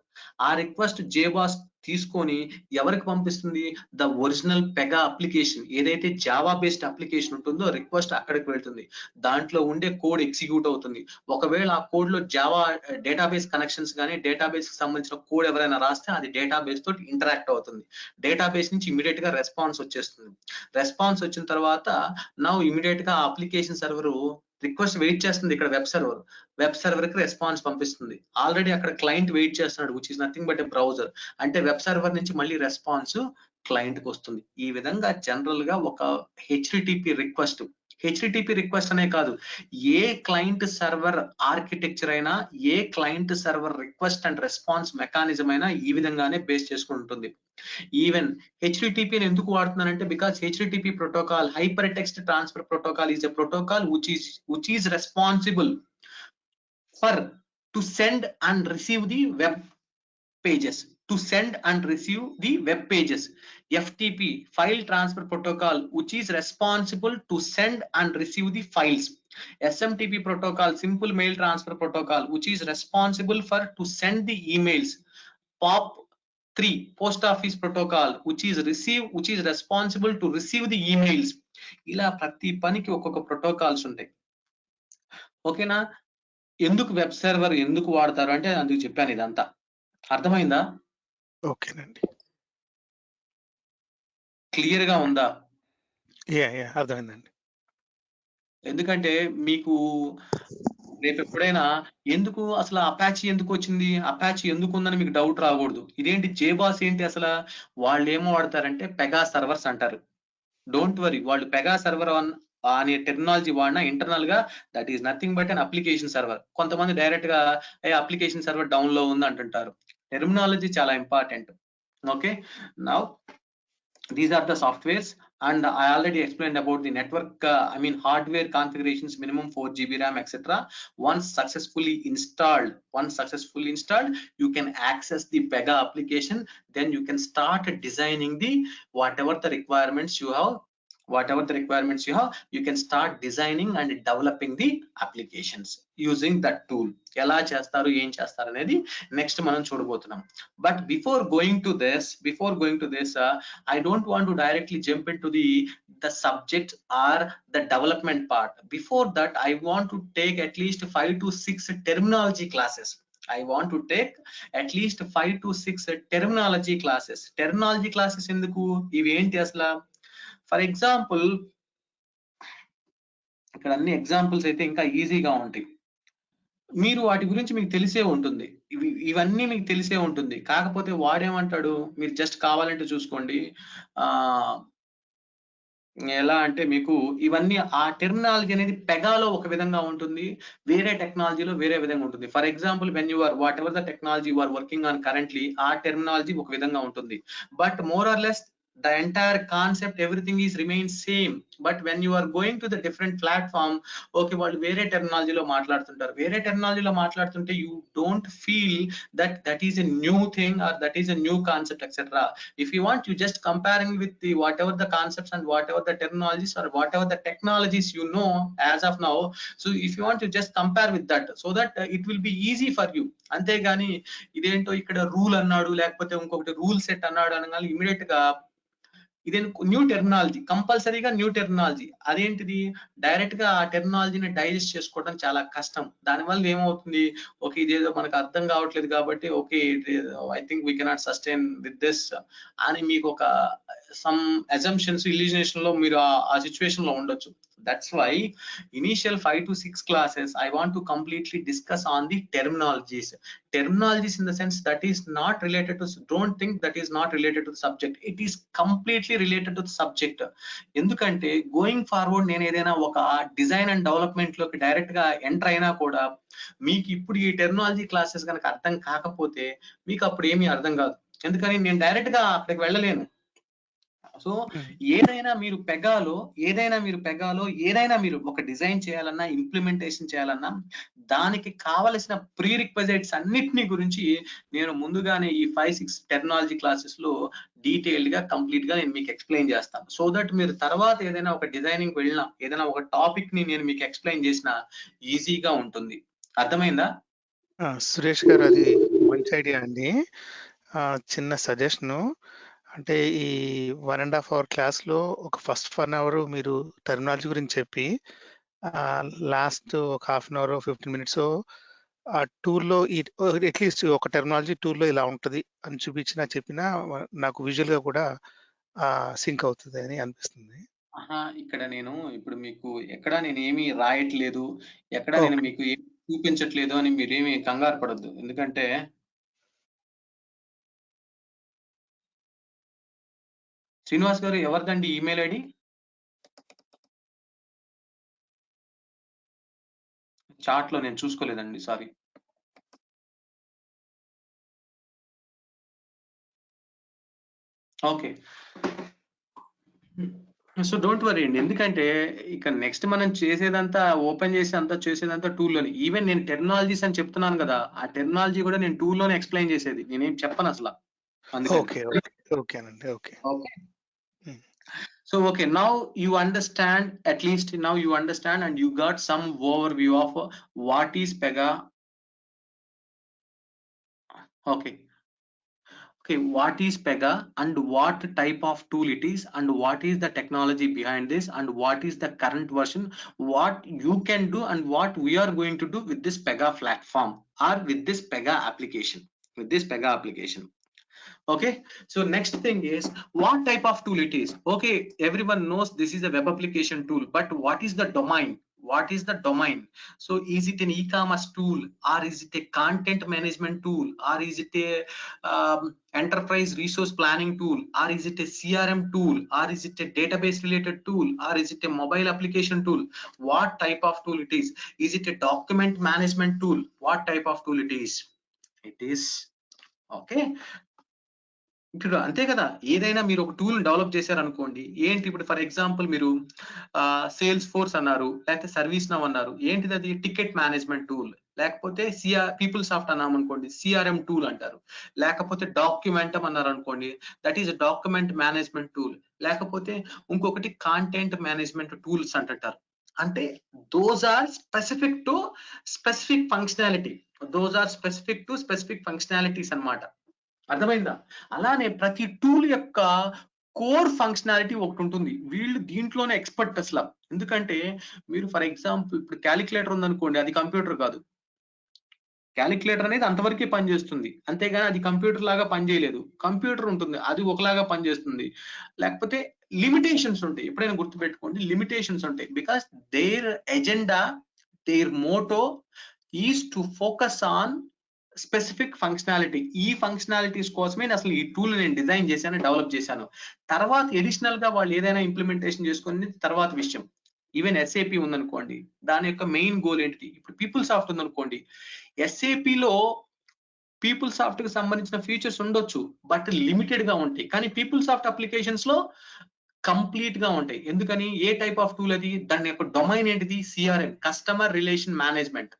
ఆ రిక్వెస్ట్ జేబాస్ తీసుకొని ఎవరికి పంపిస్తుంది, ద ఒరిజినల్ పెగా అప్లికేషన్ ఏదైతే జావా బేస్డ్ అప్లికేషన్ ఉంటుందో రిక్వెస్ట్ అక్కడికి వెళ్తుంది. దాంట్లో ఉండే కోడ్ ఎగ్జిక్యూట్ అవుతుంది. ఒకవేళ ఆ కోడ్ లో జావా డేటాబేస్ కనెక్షన్స్ కానీ, డేటాబేస్ కి సంబంధించిన కోడ్ ఎవరైనా రాస్తే అది డేటాబేస్ తోటి ఇంటరాక్ట్ అవుతుంది. డేటాబేస్ నుంచి ఇమీడియట్ గా రెస్పాన్స్ వచ్చేస్తుంది. రెస్పాన్స్ వచ్చిన తర్వాత నా ఇమీడియట్ గా అప్లికేషన్ సర్వర్ రిక్వెస్ట్ వెయిట్ చేస్తుంది ఇక్కడ వెబ్ సర్వర్ కి రెస్పాన్స్ పంపిస్తుంది. ఆల్రెడీ అక్కడ క్లయింట్ వెయిట్ చేస్తున్నాడు, which is nothing but a browser. అంటే వెబ్ సర్వర్ నుంచి మళ్ళీ రెస్పాన్స్ క్లయింట్ కి వస్తుంది. ఈ విధంగా జనరల్ గా ఒక హెచ్టిటిపి రిక్వెస్ట్ అనే కాదు, ఏ క్లయింట్ సర్వర్ ఆర్కిటెక్చర్ అయినా, a client server request and response mechanism అయినా ఈ విధంగానే బేస్ చేసుకుంటుంది. ఈవెన్ హెచ్టిటిపి ఎందుకు వాడుతున్నానంటే, because HTTP protocol, hypertext transfer protocol, is a protocol which is responsible for to send and receive the web pages. FTP, file transfer protocol, which is responsible to send and receive the files. SMTP protocol, simple mail transfer protocol, which is responsible for to send the emails. POP3, post office protocol, which is responsible to receive the emails. ఇలా ప్రతి పనికి ఒక్కొక్క ప్రోటోకాల్స్ ఉంటాయి. ఓకేనా? ఎందుకు వెబ్ సర్వర్ ఎందుకు వాడతారు అంటే అందుకు చెప్పాను. ఇదంతా అర్థమైందా? ఓకేనండి. క్లియర్ గా ఉందా? అర్థమైందండి. ఎందుకంటే మీకు రేపు ఎప్పుడైనా ఎందుకు అసలు అపాచీ ఎందుకు వచ్చింది, అపాచీ ఎందుకు ఉందని మీకు డౌట్ రాకూడదు. ఇదేంటి జేబాస్ ఏంటి అసలు? వాళ్ళు ఏమో వాడతారంటే పెగా సర్వర్స్ అంటారు. డోంట్ వరీ, వాళ్ళు పెగా సర్వర్ అనే టెక్నాలజీ వాడినా ఇంటర్నల్ గా that is nothing but an application server. కొంతమంది డైరెక్ట్ గా అప్లికేషన్ సర్వర్ డౌన్ లో ఉంది అంటుంటారు. టెర్మినాలజీ చాలా important. Okay, now these are the softwares, and I already explained about the network hardware configurations, minimum 4 GB RAM, etc. Once successfully installed, you can access the Pega application. Then you can start designing the whatever the requirements you have, you can start designing and developing the applications using that tool. ఎలా చేస్తారు, ఏం చేస్తారు అనేది నెక్స్ట్ మనం చూడబోతున్నాం. But before going to this I don't want to directly jump into the subject or the development part. Before that, I want to take at least 5 to 6 terminology classes. Terminology classes ఎందుకు, ఇవి ఏంటి అసలు? ఫర్ ఎగ్జాంపుల్, ఇక్కడ అన్ని ఎగ్జాంపుల్స్ అయితే ఇంకా ఈజీగా ఉంటాయి. మీరు వాటి గురించి మీకు తెలిసే ఉంటుంది, ఇవన్నీ మీకు తెలిసే ఉంటుంది. కాకపోతే వాడేమంటాడు, మీరు జస్ట్ కావాలంటే చూసుకోండి. ఎలా అంటే మీకు ఇవన్నీ ఆ టెర్మినాలజీ అనేది పెగాలో ఒక విధంగా ఉంటుంది, వేరే టెక్నాలజీలో వేరే విధంగా ఉంటుంది. For example, when you are whatever the technology you are working on currently, ఆ టెర్మినాలజీ ఒక విధంగా ఉంటుంది. But more or less the entire concept, everything is remains same. But when you are going to the different platform, okay, వాళ్ళు వేరే టెర్మినాలజీలో మాట్లాడుతుంటే you don't feel that is a new thing or that is a new concept, etc. If you want, you just comparing with the whatever the concepts and whatever the terminologies or whatever the technologies you know as of now. So if you want to just compare with that, so that it will be easy for you. అంతేగాని ఇదేంటో ఇక్కడ రూల్ అన్నాడు, లేకపోతే ఇంకొకటి రూల్ సెట్ అన్నాడు అనగానే ఇమీడియట్ గా ఇదే న్యూ టెర్మినాలజీ, కంపల్సరీగా న్యూ టెర్మినాలజీ. అదేంటిది, డైరెక్ట్ గా ఆ టెర్మినాలజీని డైజెస్ట్ చేసుకోవడం చాలా కష్టం. దానివల్ల ఏమవుతుంది, ఓకే ఇదేదో మనకు అర్థం కావట్లేదు కాబట్టి okay I think we cannot sustain with this అని మీకు ఒక సమ్ అజంప్షన్స్, ఇల్యూజినేషన్ లో మీరు ఆ సిచ్యువేషన్ లో ఉండొచ్చు. That's why initial 5 to 6 classes I want to completely discuss on the terminologies in the sense that is not related to, don't think that is not related to the subject. It is completely related to the subject. ఎందుకంటే గోయింగ్ ఫార్వర్డ్ నేను ఏదైనా ఒక డిజైన్ అండ్ డెవలప్మెంట్ లోకి డైరెక్ట్ గా ఎంటర్ అయినా కూడా మీకు ఇప్పుడు ఈ టెర్మినాలజీ క్లాసెస్ కనుక అర్థం కాకపోతే మీకు అప్పుడు ఏమీ అర్థం కాదు. ఎందుకని నేను డైరెక్ట్ గా అక్కడికి వెళ్ళలేను. సో ఏదైనా మీరు పెగాలో ఏదైనా మీరు ఒక డిజైన్ చేయాలన్నా, ఇంప్లిమెంటేషన్ చేయాలన్నా, దానికి కావలసిన ప్రీ రిక్వైజైట్స్ అన్నిటిని గురించి నేను ముందుగానే ఈ 5-6 టెర్మినాలజీ క్లాసెస్ లో డీటెయిల్డ్ గా కంప్లీట్ గా నేను మీకు ఎక్స్ప్లెయిన్ చేస్తాను. సో దట్ మీరు తర్వాత ఏదైనా ఒక డిజైనింగ్ వెళ్ళినా, ఏదైనా ఒక టాపిక్ ని నేను మీకు ఎక్స్ప్లెయిన్ చేసినా ఈజీగా ఉంటుంది. అర్థమైందా? సురేష్ గారు, అది మంచి ఐడియా అండి. చిన్న సజెషను, అంటే ఈ 1.5 hour క్లాస్ లో ఒక ఫస్ట్ 1 hour మీరు టెర్మినాలజీ గురించి చెప్పి, లాస్ట్ ఒక 1/2 hour 15 minutes ఆ టూల్లో అట్లీస్ట్ ఒక టెర్మినాలజీ టూల్లో ఇలా ఉంటది అని చెప్పినా నాకు విజువల్ గా కూడా సింక్ అవుతుంది అని అనిపిస్తుంది. ఇక్కడ నేను ఇప్పుడు మీకు ఎక్కడ నేను ఏమీ రాయట్లేదు, ఎక్కడ నేను ఓకే. మీకు ఏమి చూపించట్లేదు అని మీరేమి కంగారు పడొద్దు. ఎందుకంటే శ్రీనివాస్ గారు ఎవరిదండి ఈమెయిల్ ఐడి? చాట్ లో నేను చూసుకోలేదండి, sorry. Okay, so don't worry అండి. ఎందుకంటే ఇక నెక్స్ట్ మనం చేసేదంతా ఓపెన్ చేసి అంతా చేసేదంతా టూల్లోని. ఈవెన్ నేను టెక్నాలజీస్ అని చెప్తున్నాను కదా, ఆ టెక్నాలజీ కూడా నేను టూల్లోనే ఎక్స్ప్లెయిన్ చేసేది, నేనేం చెప్పను అసలు. అందుకని ఓకే. ఓకేనండి. Okay. Okay. So okay, now you understand, at least now you understand and you got some overview of what is Pega. Okay, what is Pega and what type of tool it is and what is the technology behind this and what is the current version, what you can do and what we are going to do with this Pega platform or with this Pega application. Okay, so next thing is what type of tool it is. Okay, everyone knows this is a web application tool, but what is the domain? So is it an e-commerce tool or is it a content management tool or is it a enterprise resource planning tool or is it a CRM tool or is it a database related tool or is it a mobile application tool? What type of tool it is? Is it a document management tool? What type of tool it is? Okay, ఇప్పుడు అంతే కదా, ఏదైనా మీరు ఒక టూల్ డెవలప్ చేశారనుకోండి, ఏంటి ఇప్పుడు ఫర్ ఎగ్జాంపుల్ మీరు సేల్స్ ఫోర్స్ అన్నారు, లేకపోతే సర్వీస్ నౌ అన్నారు, ఏంటిది అది? Ticket management tool. లేకపోతే పీపుల్ సాఫ్ట్ అన్నాం అనుకోండి, సిఆర్ఎం టూల్ అంటారు. లేకపోతే డాక్యుమెంటం అన్నారు అనుకోండి, that is document management tool. లేకపోతే ఇంకొకటి కాంటెంట్ మేనేజ్మెంట్ టూల్స్ అంటారు. అంటే those are specific to specific functionalities అన్నమాట. అర్థమైందా? అలానే ప్రతి టూల్ యొక్క కోర్ ఫంక్షనాలిటీ ఒకటి ఉంటుంది. వీళ్ళు దీంట్లోనే ఎక్స్పర్ట్ అసలు. ఎందుకంటే మీరు ఫర్ ఎగ్జాంపుల్ ఇప్పుడు క్యాలిక్యులేటర్ ఉందనుకోండి, అది కంప్యూటర్ కాదు. క్యాలిక్యులేటర్ అనేది అంతవరకే పనిచేస్తుంది, అంతేగాని అది కంప్యూటర్ లాగా పనిచేయలేదు. కంప్యూటర్ ఉంటుంది, అది ఒకలాగా పనిచేస్తుంది. లేకపోతే లిమిటేషన్స్ ఉంటాయి, ఎప్పుడైనా గుర్తుపెట్టుకోండి, లిమిటేషన్స్ ఉంటాయి. Because their agenda, their motto is to focus on specific functionality. ఈ ఫంక్షనాలిటీస్ కోసమే అసలు ఈ టూల్ నేను డిజైన్ చేశాను, డెవలప్ చేశాను. తర్వాత ఎడిషనల్ గా వాళ్ళు ఏదైనా ఇంప్లిమెంటేషన్ చేసుకుని తర్వాత విషయం. ఈవెన్ ఎస్ఏపి ఉందనుకోండి, దాని యొక్క మెయిన్ గోల్ ఏంటి? ఇప్పుడు పీపుల్ సాఫ్ట్ ఉందనుకోండి, ఎస్ఏపిలో పీపుల్ సాఫ్ట్ కి సంబంధించిన ఫీచర్స్ ఉండొచ్చు, బట్ లిమిటెడ్ గా ఉంటాయి. కానీ పీపుల్ సాఫ్ట్ అప్లికేషన్స్ లో కంప్లీట్ గా ఉంటాయి. ఎందుకని? ఏ టైప్ ఆఫ్ టూల్ అది? దాని యొక్క డొమైన్ ఏంటిది? CRM, customer relation management.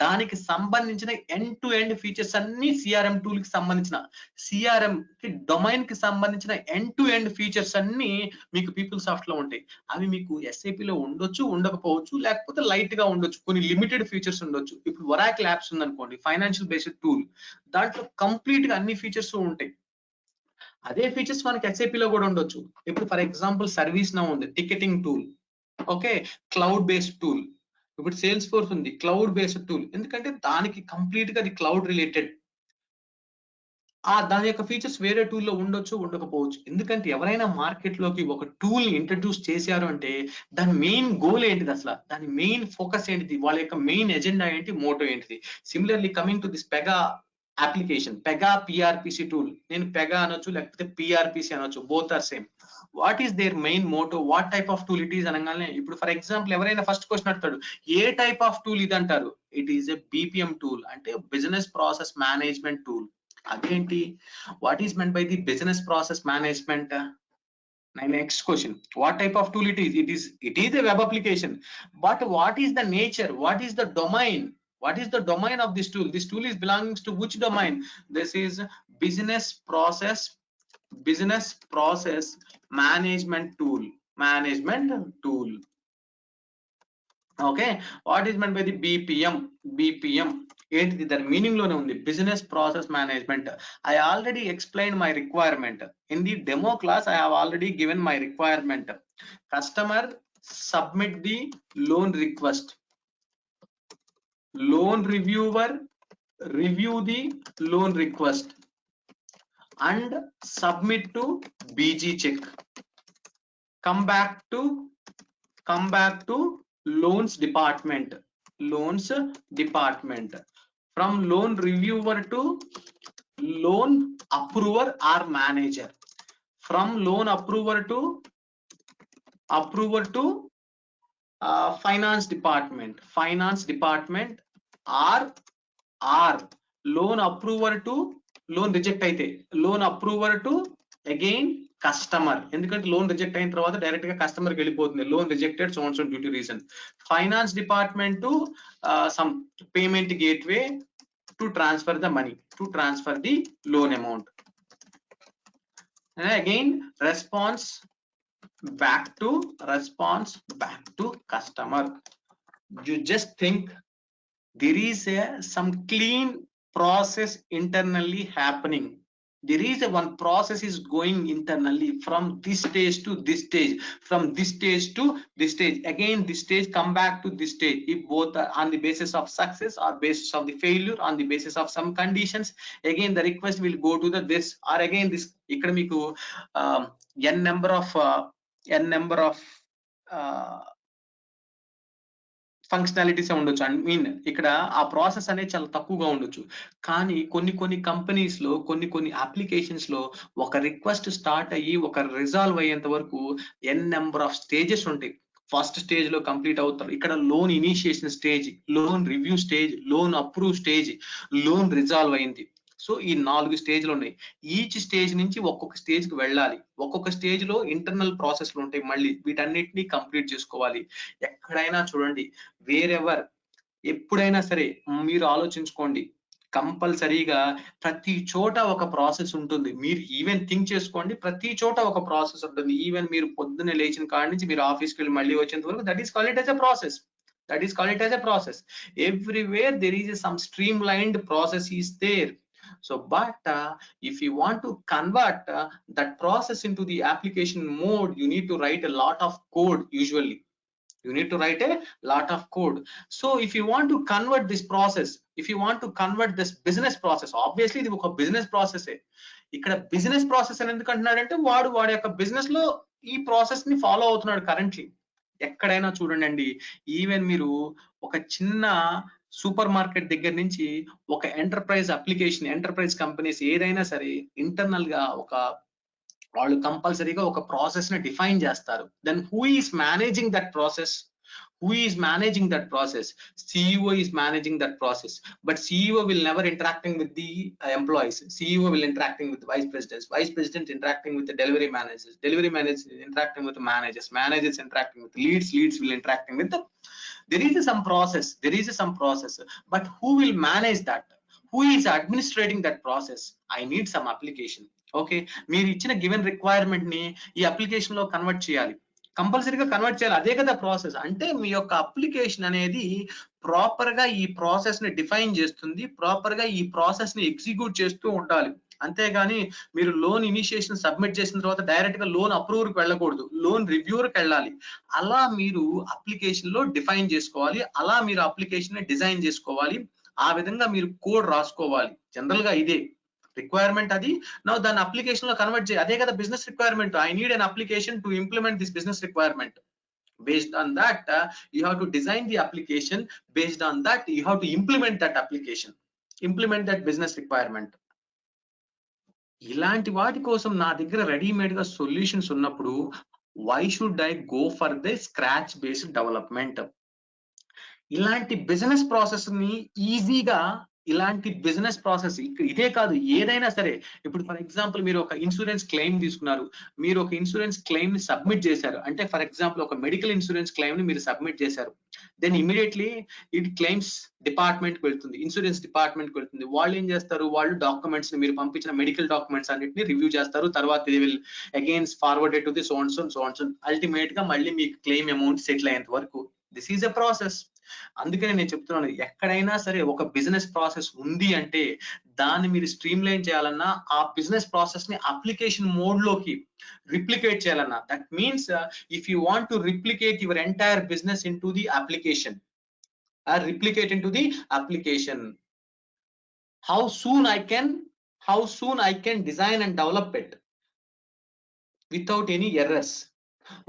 దానికి సంబంధించిన ఎండ్ టు ఎండ్ ఫీచర్స్ అన్ని సిఆర్ఎం టూల్ కి సంబంధించిన, సిఆర్ఎం కి డొమైన్ కి సంబంధించిన ఎండ్ టు ఎండ్ ఫీచర్స్ అన్ని మీకు పీపుల్ సాఫ్ట్ లో ఉంటాయి. అవి మీకు ఎస్ఏపి లో ఉండొచ్చు, ఉండకపోవచ్చు, లేకపోతే లైట్ గా ఉండొచ్చు, కొన్ని లిమిటెడ్ ఫీచర్స్ ఉండొచ్చు. ఇప్పుడు ఒరాకిల్ యాప్స్ ఉందనుకోండి, ఫైనాన్షియల్ బేస్డ్ టూల్, దాంట్లో కంప్లీట్ గా అన్ని ఫీచర్స్ ఉంటాయి. అదే ఫీచర్స్ మనకి ఎస్ఏపి లో కూడా ఉండొచ్చు. ఇప్పుడు ఫర్ ఎగ్జాంపుల్ సర్వీస్ నౌ ఉంది, ticketing tool. Okay, cloud based tool. ఇప్పుడు సేల్స్ ఫోర్స్ ఉంది, క్లౌడ్ బేస్డ్ టూల్. ఎందుకంటే దానికి కంప్లీట్ గా అది క్లౌడ్ రిలేటెడ్. దాని యొక్క ఫీచర్స్ వేరే టూల్లో ఉండొచ్చు, ఉండకపోవచ్చు. ఎందుకంటే ఎవరైనా మార్కెట్ లోకి ఒక టూల్ ని ఇంట్రడ్యూస్ చేశారు అంటే దాని మెయిన్ గోల్ ఏంటిది, అసలు దాని మెయిన్ ఫోకస్ ఏంటిది, వాళ్ళ యొక్క మెయిన్ ఎజెండా ఏంటి, మోటో ఏంటిది. Similarly coming to this Pega application, Pega PRPC tool. నేను పెగా అనొచ్చు, లేకపోతే పిఆర్పిసి అనొచ్చు, both are same. What is their main motto, what type of tool it is అనగానే, ఇప్పుడు ఫర్ ఎగ్జాంపుల్ ఎవరైనా ఫస్ట్ క్వశ్చన్ అడుగుతాడు, ఏ టైప్ ఆఫ్ టూల్ ఇది అంటారు. It is a BPM tool, అంటే బిజినెస్ ప్రాసెస్ మేనేజ్మెంట్ టూల్. అదేంటి? What is meant by the business process management? Next question, what type of tool it is? It is a web application, but what is the nature, what is the domain, what is the domain of this tool? This tool is belongs to which domain? This is business process management tool. Okay, what is meant by the BPM? ఏంటిది? దాని మీనింగ్ లోనే ఉంది, business process management. I already explained my requirement in the demo class. I have already given my requirement. Customer submit the loan request, loan reviewer review the loan request and submit to BG check. come back to loans department. From loan reviewer to loan approver or manager. From loan approver to finance department or loan approver to loan reject అయితే loan approver to again customer. ఎందుకంటే లోన్ రిజెక్ట్ అయిన తర్వాత డైరెక్ట్ గా కస్టమర్ కి వెళ్ళిపోతుంది. Loan rejected so and so due to reason. Finance department to some payment gateway to transfer the money, to transfer the loan amount. And again response back to customer. You just think there is some clean process internally happening. There is one process is going internally from this stage to this stage, from this stage to this stage, again this stage come back to this stage. If both are on the basis of success or basis of the failure, on the basis of some conditions, again the request will go to the this, or again this ikkada meeku n number of functionalities ఉండొచ్చు. ఐ మీన్ ఇక్కడ ఆ ప్రాసెస్ అనేది చాలా తక్కువగా ఉండొచ్చు. కానీ కొన్ని కంపెనీస్ లో కొన్ని అప్లికేషన్స్ లో ఒక రిక్వెస్ట్ స్టార్ట్ అయ్యి ఒక రిజాల్వ్ అయ్యేంత వరకు ఎన్ నెంబర్ ఆఫ్ స్టేజెస్ ఉంటాయి. ఫస్ట్ స్టేజ్ లో కంప్లీట్ అవుతారు. ఇక్కడ loan initiation stage, loan review stage, loan approve stage, loan resolve అయింది. సో ఈ 4 స్టేజ్లు ఉన్నాయి. ఈచ్ స్టేజ్ నుంచి ఒక్కొక్క స్టేజ్ కి వెళ్ళాలి. ఒక్కొక్క స్టేజ్ లో ఇంటర్నల్ ప్రాసెస్లు ఉంటాయి. మళ్ళీ వీటన్నిటిని కంప్లీట్ చేసుకోవాలి. ఎక్కడైనా చూడండి, వేరెవర్ ఎప్పుడైనా సరే మీరు ఆలోచించుకోండి, కంపల్సరీగా ప్రతి చోట ఒక ప్రాసెస్ ఉంటుంది. మీరు ఈవెన్ థింక్ చేసుకోండి, ప్రతి చోట ఒక ప్రాసెస్ ఉంటుంది. ఈవెన్ మీరు పొద్దున్నే లేచిన కాడి నుంచి మీరు ఆఫీస్కి వెళ్ళి మళ్ళీ వచ్చేంత వరకు that is called it as a process. Everywhere there is some streamlined process is there. So but if you want to convert that process into the application mode, you need to write a lot of code. Usually you need to write a lot of code. So if you want to convert this process, if you want to convert this business process, obviously ఇది ఒక బిజినెస్ ప్రాసెస్. ఇక్కడ బిజినెస్ ప్రాసెస్ అని ఎందుకు అంటున్నాడంటే వాడి యొక్క బిజినెస్ లో ఈ ప్రాసెస్ ని ఫాలో అవుతున్నాడు కరెంట్లీ. ఎక్కడైనా చూడండి, ఈవెన్ మీరు ఒక చిన్న సూపర్ మార్కెట్ దగ్గర నుంచి ఒక ఎంటర్ప్రైజ్ అప్లికేషన్, ఎంటర్ప్రైజ్ కంపెనీస్ ఏదైనా సరే ఇంటర్నల్ గా వాళ్ళు కంపల్సరీగా ఒక ప్రాసెస్ ని డిఫైన్ చేస్తారు. Then who is managing that process? CEO is managing that process, but CEO will never interacting with the employees. CEO will interacting with the vice president interacting with the delivery managers interacting with the managers interacting with the leads will interacting with the, there is some process, but who will manage that? Who is administrating that process? I need some application. Okay, మీరు ఇచ్చిన గివెన్ రిక్వైర్మెంట్ ని ఈ అప్లికేషన్ లో కన్వర్ట్ చేయాలి, కంపల్సరీగా కన్వర్ట్ చేయాలి. అదే కదా ప్రాసెస్ అంటే. మీ యొక్క అప్లికేషన్ అనేది ప్రాపర్ గా ఈ ప్రాసెస్ ని డిఫైన్ చేస్తుంది, ప్రాపర్ గా ఈ ప్రాసెస్ ని ఎగ్జిక్యూట్ చేస్తూ ఉండాలి. అంతేగాని మీరు లోన్ ఇనిషియేషన్ సబ్మిట్ చేసిన తర్వాత డైరెక్ట్ గా లోన్ అప్రూవర్ కి వెళ్ళకూడదు, లోన్ రివ్యూవర్ కి వెళ్ళాలి. అలా మీరు అప్లికేషన్ లో డిఫైన్ చేసుకోవాలి, అలా మీరు అప్లికేషన్ ని డిజైన్ చేసుకోవాలి, ఆ విధంగా మీరు కోడ్ రాసుకోవాలి. జనరల్ గా ఇదే రిక్వైర్మెంట్. అది నా దాని అప్లికేషన్ లో కన్వర్ట్ చేయాలి. అదే కదా business requirement. I need an application to implement this business requirement. Based on that you have to design the application. Based on that you have to implement that application, implement that business requirement. ఇలాంటి వాటి కోసం నా దగ్గర రెడీమేడ్ గా సొల్యూషన్స్ ఉన్నప్పుడు why should I go for the scratch based development? ఇలాంటి బిజినెస్ ప్రాసెస్ ని ఈజీగా, ఇలాంటి బిజినెస్ ప్రాసెస్ ఇదే కాదు ఏదైనా సరే. ఇప్పుడు ఫర్ ఎగ్జాంపుల్ మీరు ఒక ఇన్సూరెన్స్ క్లెయిమ్ తీసుకున్నారు, మీరు ఒక ఇన్సూరెన్స్ క్లెయిమ్ ని సబ్మిట్ చేశారు అంటే, ఫర్ ఎగ్జాంపుల్ ఒక మెడికల్ ఇన్సూరెన్స్ క్లెయిమ్ ని మీరు సబ్మిట్ చేశారు. Then immediately it claims department కి వెళ్తుంది, ఇన్సూరెన్స్ డిపార్ట్మెంట్ కి వెళ్తుంది. వాళ్ళు ఏం చేస్తారు, వాళ్ళు డాక్యుమెంట్స్ ని, మీరు పంపించిన మెడికల్ డాక్యుమెంట్స్ అన్నిటిని రివ్యూ చేస్తారు. తర్వాత ఇది will against forwarded to the so and so ultimate గా మళ్ళీ మీకు క్లెయిమ్ అమౌంట్ సెటిల్ అయ్యేంత వరకు దిస్ ఈజ్ ఎ ప్రాసెస్. అందుకనే నేను చెప్తున్నాను, ఎక్కడైనా సరే ఒక బిజినెస్ ప్రాసెస్ ఉంది అంటే దాన్ని మీరు స్ట్రీమ్ లైన్ చేయాలన్నా, ఆ బిజినెస్ ప్రాసెస్ ని అప్లికేషన్ మోడ్ లోకి రిప్లికేట్ చేయాలన్నా, that means if you want to replicate your entire business in to the application, how soon I can design and develop it without any errors,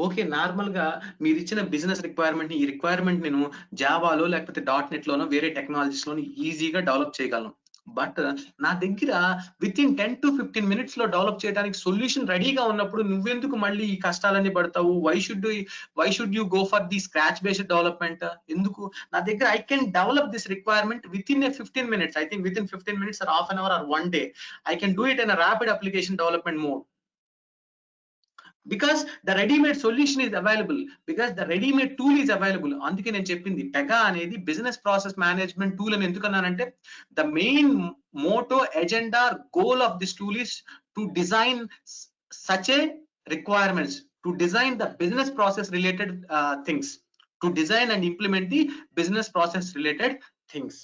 okay, normal గా మీరు ఇచ్చిన బిజినెస్ రిక్వైర్మెంట్ ఈ రిక్వైర్మెంట్ నేను జావాలో లేకపోతే .NET లోనో వేరే టెక్నాలజీస్ లోనో ఈజీగా డెవలప్ చేయగలను. బట్ నా దగ్గర విత్ ఇన్ 10 to 15 మినిట్స్ లో డెవలప్ చేయడానికి సొల్యూషన్ రెడీగా ఉన్నప్పుడు నువ్వెందుకు మళ్ళీ ఈ కష్టాలన్నీ పడతావు? Why should you go for the scratch based development? ఎందుకు? నా దగ్గర I can develop this requirement within 15 minutes. I think within 15 minutes or half an hour or one day, I can do it in a rapid application development mode. Because the ready-made solution is available, because the ready-made tool is available. అందుకే నేను చెప్పింది పెగా అనేది బిజినెస్ ప్రాసెస్ మేనేజ్మెంట్ టూల్ అని ఎందుకన్నానంటే the main motto agenda goal of this tool is to design such a requirements, to design the business process related things, to design and implement the business process related things.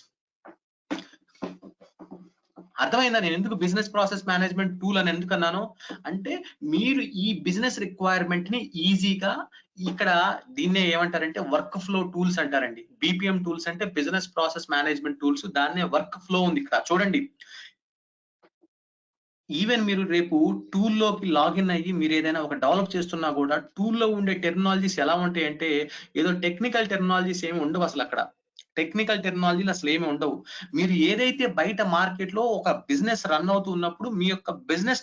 అర్థమైందా నేను ఎందుకు బిజినెస్ ప్రాసెస్ మేనేజ్మెంట్ టూల్ అని ఎందుకు అన్నాను అంటే, మీరు ఈ బిజినెస్ రిక్వైర్మెంట్ ని ఈజీగా ఇక్కడ దీన్నే ఏమంటారంటే వర్క్ ఫ్లో టూల్స్ అంటారండి. BPM టూల్స్ అంటే బిజినెస్ ప్రాసెస్ మేనేజ్మెంట్ టూల్స్, దాన్నే వర్క్ ఫ్లో ఉంది ఇక్కడ చూడండి. ఈవెన్ మీరు రేపు టూల్లోకి లాగిన్ అయ్యి మీరు ఏదైనా ఒక డెవలప్ చేస్తున్నా కూడా టూల్లో ఉండే టెక్నాలజీస్ ఎలా ఉంటాయి అంటే, ఏదో టెక్నికల్ టెక్నాలజీస్ ఏమి ఉండవు అసలు అక్కడ. టెక్నికల్ టెక్నాలజీలు అసలు ఏమి ఉండవు. మీరు ఏదైతే బయట మార్కెట్ లో ఒక బిజినెస్ రన్ అవుతూ ఉన్నప్పుడు మీ యొక్క బిజినెస్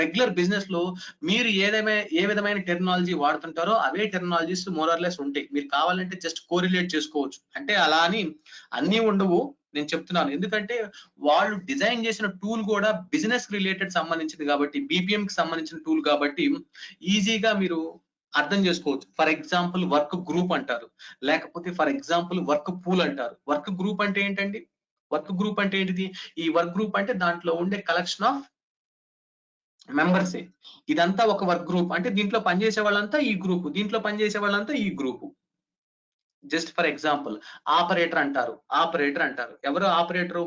రెగ్యులర్ బిజినెస్ లో మీరు ఏ విధమైన టెక్నాలజీ వాడుతుంటారో అవే టెక్నాలజీస్ మోరర్లెస్ ఉంటాయి. మీరు కావాలంటే జస్ట్ కోరిలేట్ చేసుకోవచ్చు. అంటే అలా అని అన్నీ ఉండవు నేను చెప్తున్నాను, ఎందుకంటే వాళ్ళు డిజైన్ చేసిన టూల్ కూడా బిజినెస్ రిలేటెడ్ సంబంధించింది కాబట్టి, BPM కి సంబంధించిన టూల్ కాబట్టి ఈజీగా మీరు అర్థం చేసుకోవచ్చు. ఫర్ ఎగ్జాంపుల్ వర్క్ గ్రూప్ అంటారు, లేకపోతే ఫర్ ఎగ్జాంపుల్ వర్క్ పూల్ అంటారు. వర్క్ గ్రూప్ అంటే ఏంటండి? వర్క్ గ్రూప్ అంటే ఏంటిది? ఈ వర్క్ గ్రూప్ అంటే దాంట్లో ఉండే కలెక్షన్ ఆఫ్ మెంబర్సే. ఇదంతా ఒక వర్క్ గ్రూప్ అంటే దీంట్లో పనిచేసే వాళ్ళంతా ఈ గ్రూప్, దీంట్లో పనిచేసే వాళ్ళంతా ఈ group. Just for example operator అంటారు. ఎవరు operator?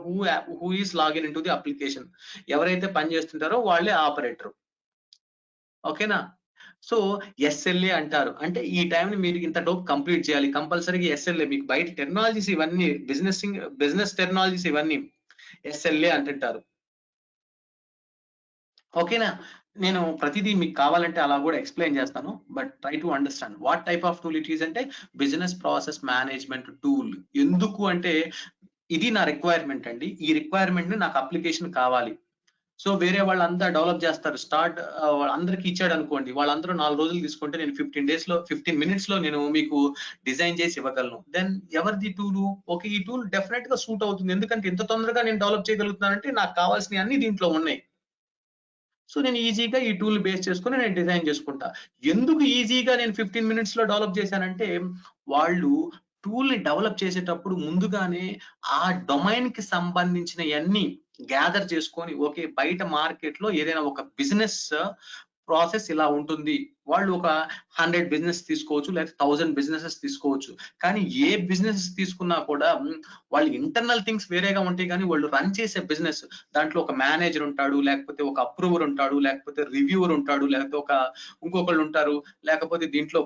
Who is login in to the application. ఎవరైతే పని చేస్తుంటారో వాళ్ళే ఆపరేటర్. ఓకేనా? సో SLA అంటారు. అంటే ఈ టైం ని మీరు ఇంత డోప్ కంప్లీట్ చేయాలి కంపల్సరీగా. SLA మీకు బయట టెక్నాలజీస్ ఇవన్నీ బిజినెస్ టెక్నాలజీస్ ఇవన్నీ SLA అంటుంటారు. ఓకేనా? నేను ప్రతిదీ మీకు కావాలంటే అలా కూడా ఎక్స్ప్లెయిన్ చేస్తాను, but try to understand what type of tool it is అంటే బిజినెస్ ప్రాసెస్ మేనేజ్మెంట్ టూల్. ఎందుకు అంటే ఇది నా రిక్వైర్మెంట్ అండి, ఈ రిక్వైర్మెంట్ ని నాకు అప్లికేషన్ కావాలి. సో వేరే వాళ్ళంతా డెవలప్ చేస్తారు, అందరికి ఇచ్చాడు అనుకోండి, వాళ్ళందరూ 4 రోజులు తీసుకుంటే నేను 15 minutes లో నేను మీకు డిజైన్ చేసి ఇవ్వగలను. దెన్ ఎవరిది టూలు? ఓకే, ఈ టూల్ డెఫినెట్ గా సూట్ అవుతుంది, ఎందుకంటే ఇంత తొందరగా నేను డెవలప్ చేయగలుగుతున్నానంటే నాకు కావాల్సిన అన్ని దీంట్లో ఉన్నాయి. సో నేను ఈజీగా ఈ టూల్ బేస్ చేసుకుని నేను డిజైన్ చేసుకుంటా. ఎందుకు ఈజీగా నేను 15 minutes లో డెవలప్ చేశానంటే, వాళ్ళు టూల్ ని డెవలప్ చేసేటప్పుడు ముందుగానే ఆ డొమైన్ కి సంబంధించిన అన్ని గ్యాదర్ చేసుకొని, ఓకే బయట మార్కెట్ లో ఏదైనా ఒక బిజినెస్ ప్రాసెస్ ఇలా ఉంటుంది, వాళ్ళు ఒక 100 బిజినెస్ తీసుకోవచ్చు, లేకపోతే 1000 బిజినెసెస్ తీసుకోవచ్చు. కానీ ఏ బిజినెస్ తీసుకున్నా కూడా వాళ్ళు ఇంటర్నల్ థింగ్స్ వేరేగా ఉంటాయి, కానీ వాళ్ళు రన్ చేసే బిజినెస్ దాంట్లో ఒక మేనేజర్ ఉంటాడు, లేకపోతే ఒక అప్రూవర్ ఉంటాడు, లేకపోతే రివ్యూవర్ ఉంటాడు, లేకపోతే ఇంకొకళ్ళు ఉంటారు, లేకపోతే దీంట్లో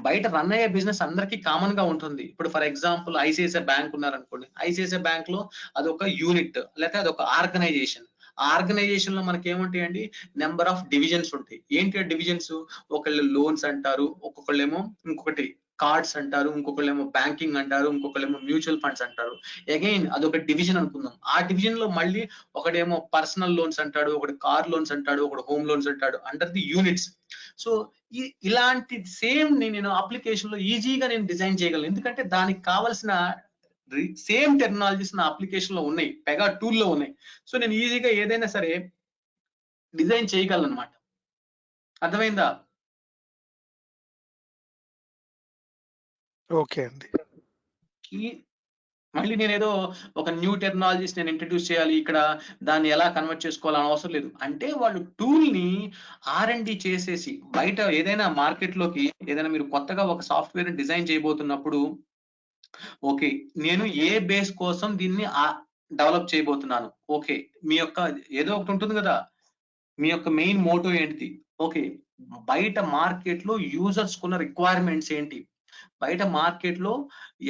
బయట రన్ అయ్యే బిజినెస్ అందరికీ కామన్ గా ఉంటుంది. ఇప్పుడు ఫర్ ఎగ్జాంపుల్ ICICI బ్యాంక్ ఉన్నారనుకోండి, ICICI బ్యాంక్ లో అదొక యూనిట్ లేకపోతే అదొక ఆర్గనైజేషన్. ఆ ఆర్గనైజేషన్ లో మనకి ఏముంటాయండి? నెంబర్ ఆఫ్ డివిజన్స్ ఉంటాయి. ఏంటి ఆ డివిజన్స్? ఒకళ్ళు లోన్స్ అంటారు, ఒక్కొక్కళ్ళేమో ఇంకొకటి కార్డ్స్ అంటారు, ఇంకొకళ్ళేమో బ్యాంకింగ్ అంటారు, ఇంకొకళ్ళేమో మ్యూచువల్ ఫండ్స్ అంటారు. అగైన్ అదొక డివిజన్ అనుకుందాం. ఆ డివిజన్ లో మళ్ళీ ఒకడేమో పర్సనల్ లోన్స్ అంటాడు, ఒకటి కార్ లోన్స్ అంటాడు, ఒకటి హోమ్ లోన్స్ అంటాడు, అండర్ ది యూనిట్స్. సో ఇలాంటి సేమ్ నేను అప్లికేషన్ లో ఈజీగా నేను డిజైన్ చేయగలను, ఎందుకంటే దానికి కావాల్సిన సేమ్ టెక్నాలజీస్ నా అప్లికేషన్ లో ఉన్నాయి, పెగా టూల్ లో ఉన్నాయి. సో నేను ఈజీగా ఏదైనా సరే డిజైన్ చేయగలను అనమాట. అర్థమైందా? ఓకే అండి. మళ్ళీ నేను ఏదో ఒక న్యూ టెక్నాలజీస్ నేను ఇంట్రడ్యూస్ చేయాలి, ఇక్కడ దాన్ని ఎలా కన్వర్ట్ చేసుకోవాలని అవసరం లేదు. అంటే వాళ్ళు టూల్ ని R&D చేసేసి బయట ఏదైనా మార్కెట్ లోకి ఏదైనా మీరు కొత్తగా ఒక సాఫ్ట్వేర్ డిజైన్ చేయబోతున్నప్పుడు, ఓకే నేను ఏ బేస్ కోసం దీన్ని డెవలప్ చేయబోతున్నాను, ఓకే మీ యొక్క ఏదో ఒకటి ఉంటుంది కదా, మీ యొక్క మెయిన్ మోటో ఏంటిది, ఓకే బయట మార్కెట్ లో యూజర్స్ కున్న రిక్వైర్మెంట్స్ ఏంటి, బయట మార్కెట్ లో